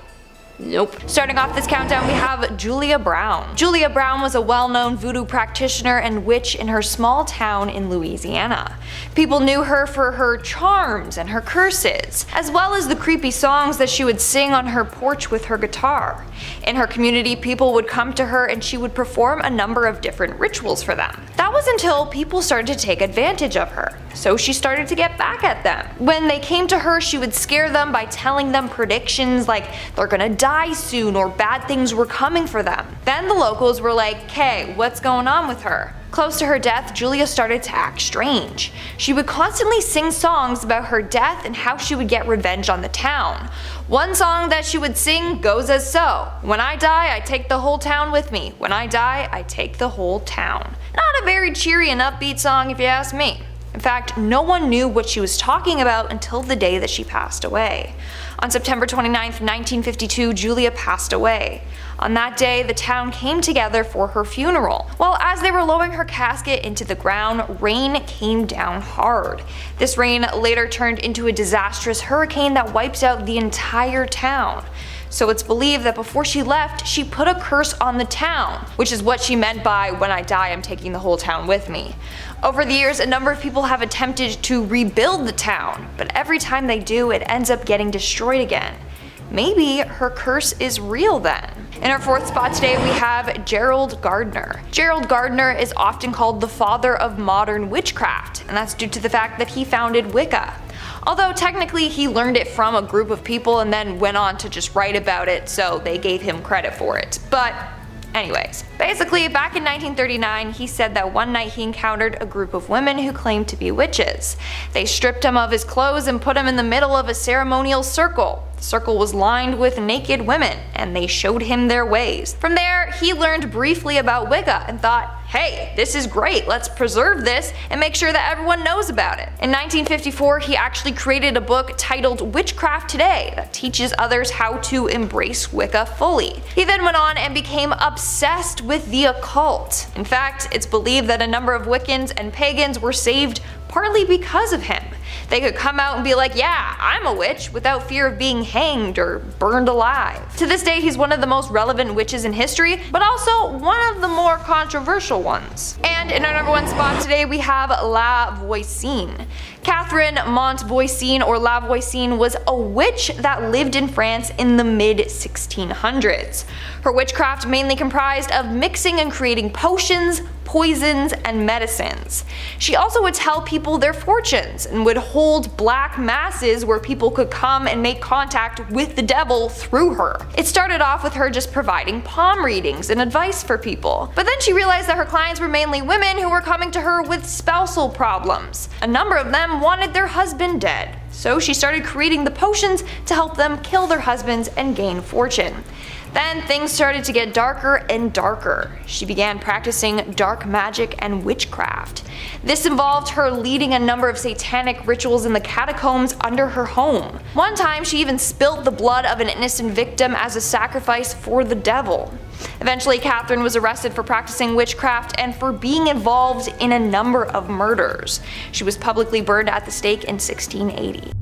Nope. Starting off this countdown, we have Julia Brown. Julia Brown was a well-known voodoo practitioner and witch in her small town in Louisiana. People knew her for her charms and her curses, as well as the creepy songs that she would sing on her porch with her guitar. In her community, people would come to her and she would perform a number of different rituals for them. That was until people started to take advantage of her, so she started to get back at them. When they came to her, she would scare them by telling them predictions like they're gonna die soon or bad things were coming for them. Then the locals were like, "Hey, what's going on with her?" Close to her death, Julia started to act strange. She would constantly sing songs about her death and how she would get revenge on the town. One song that she would sing goes as so: "When I die, I take the whole town with me. When I die, I take the whole town." Not a very cheery and upbeat song if you ask me. In fact, no one knew what she was talking about until the day that she passed away. On September 29, 1952, Julia passed away. On that day, the town came together for her funeral. Well, as they were lowering her casket into the ground, rain came down hard. This rain later turned into a disastrous hurricane that wiped out the entire town. So it's believed that before she left, she put a curse on the town, which is what she meant by "when I die, I'm taking the whole town with me." Over the years, a number of people have attempted to rebuild the town, but every time they do, it ends up getting destroyed again. Maybe her curse is real then. In our 4th spot today, we have Gerald Gardner. Gerald Gardner is often called the father of modern witchcraft, and that's due to the fact that he founded Wicca. Although technically he learned it from a group of people and then went on to just write about it, so they gave him credit for it. But anyways, basically back in 1939 he said that one night he encountered a group of women who claimed to be witches. They stripped him of his clothes and put him in the middle of a ceremonial circle. The circle was lined with naked women, and they showed him their ways. From there, he learned briefly about Wicca and thought, hey, this is great, let's preserve this and make sure that everyone knows about it. In 1954, he actually created a book titled Witchcraft Today that teaches others how to embrace Wicca fully. He then went on and became obsessed with the occult. In fact, it's believed that a number of Wiccans and pagans were saved partly because of him. They could come out and be like, yeah, I'm a witch, without fear of being hanged or burned alive. To this day, he's one of the most relevant witches in history, but also one of the more controversial ones. And in our number 1 spot today, we have La Voisin. Catherine Montboisin, or La Voisin, was a witch that lived in France in the mid-1600s. Her witchcraft mainly comprised of mixing and creating potions, poisons, and medicines. She also would tell people their fortunes and would hold black masses where people could come and make contact with the devil through her. It started off with her just providing palm readings and advice for people, but then she realized that her clients were mainly women who were coming to her with spousal problems. A number of them wanted their husband dead, so she started creating the potions to help them kill their husbands and gain fortune. Then things started to get darker and darker. She began practicing dark magic and witchcraft. This involved her leading a number of satanic rituals in the catacombs under her home. One time she even spilt the blood of an innocent victim as a sacrifice for the devil. Eventually, Catherine was arrested for practicing witchcraft and for being involved in a number of murders. She was publicly burned at the stake in 1680.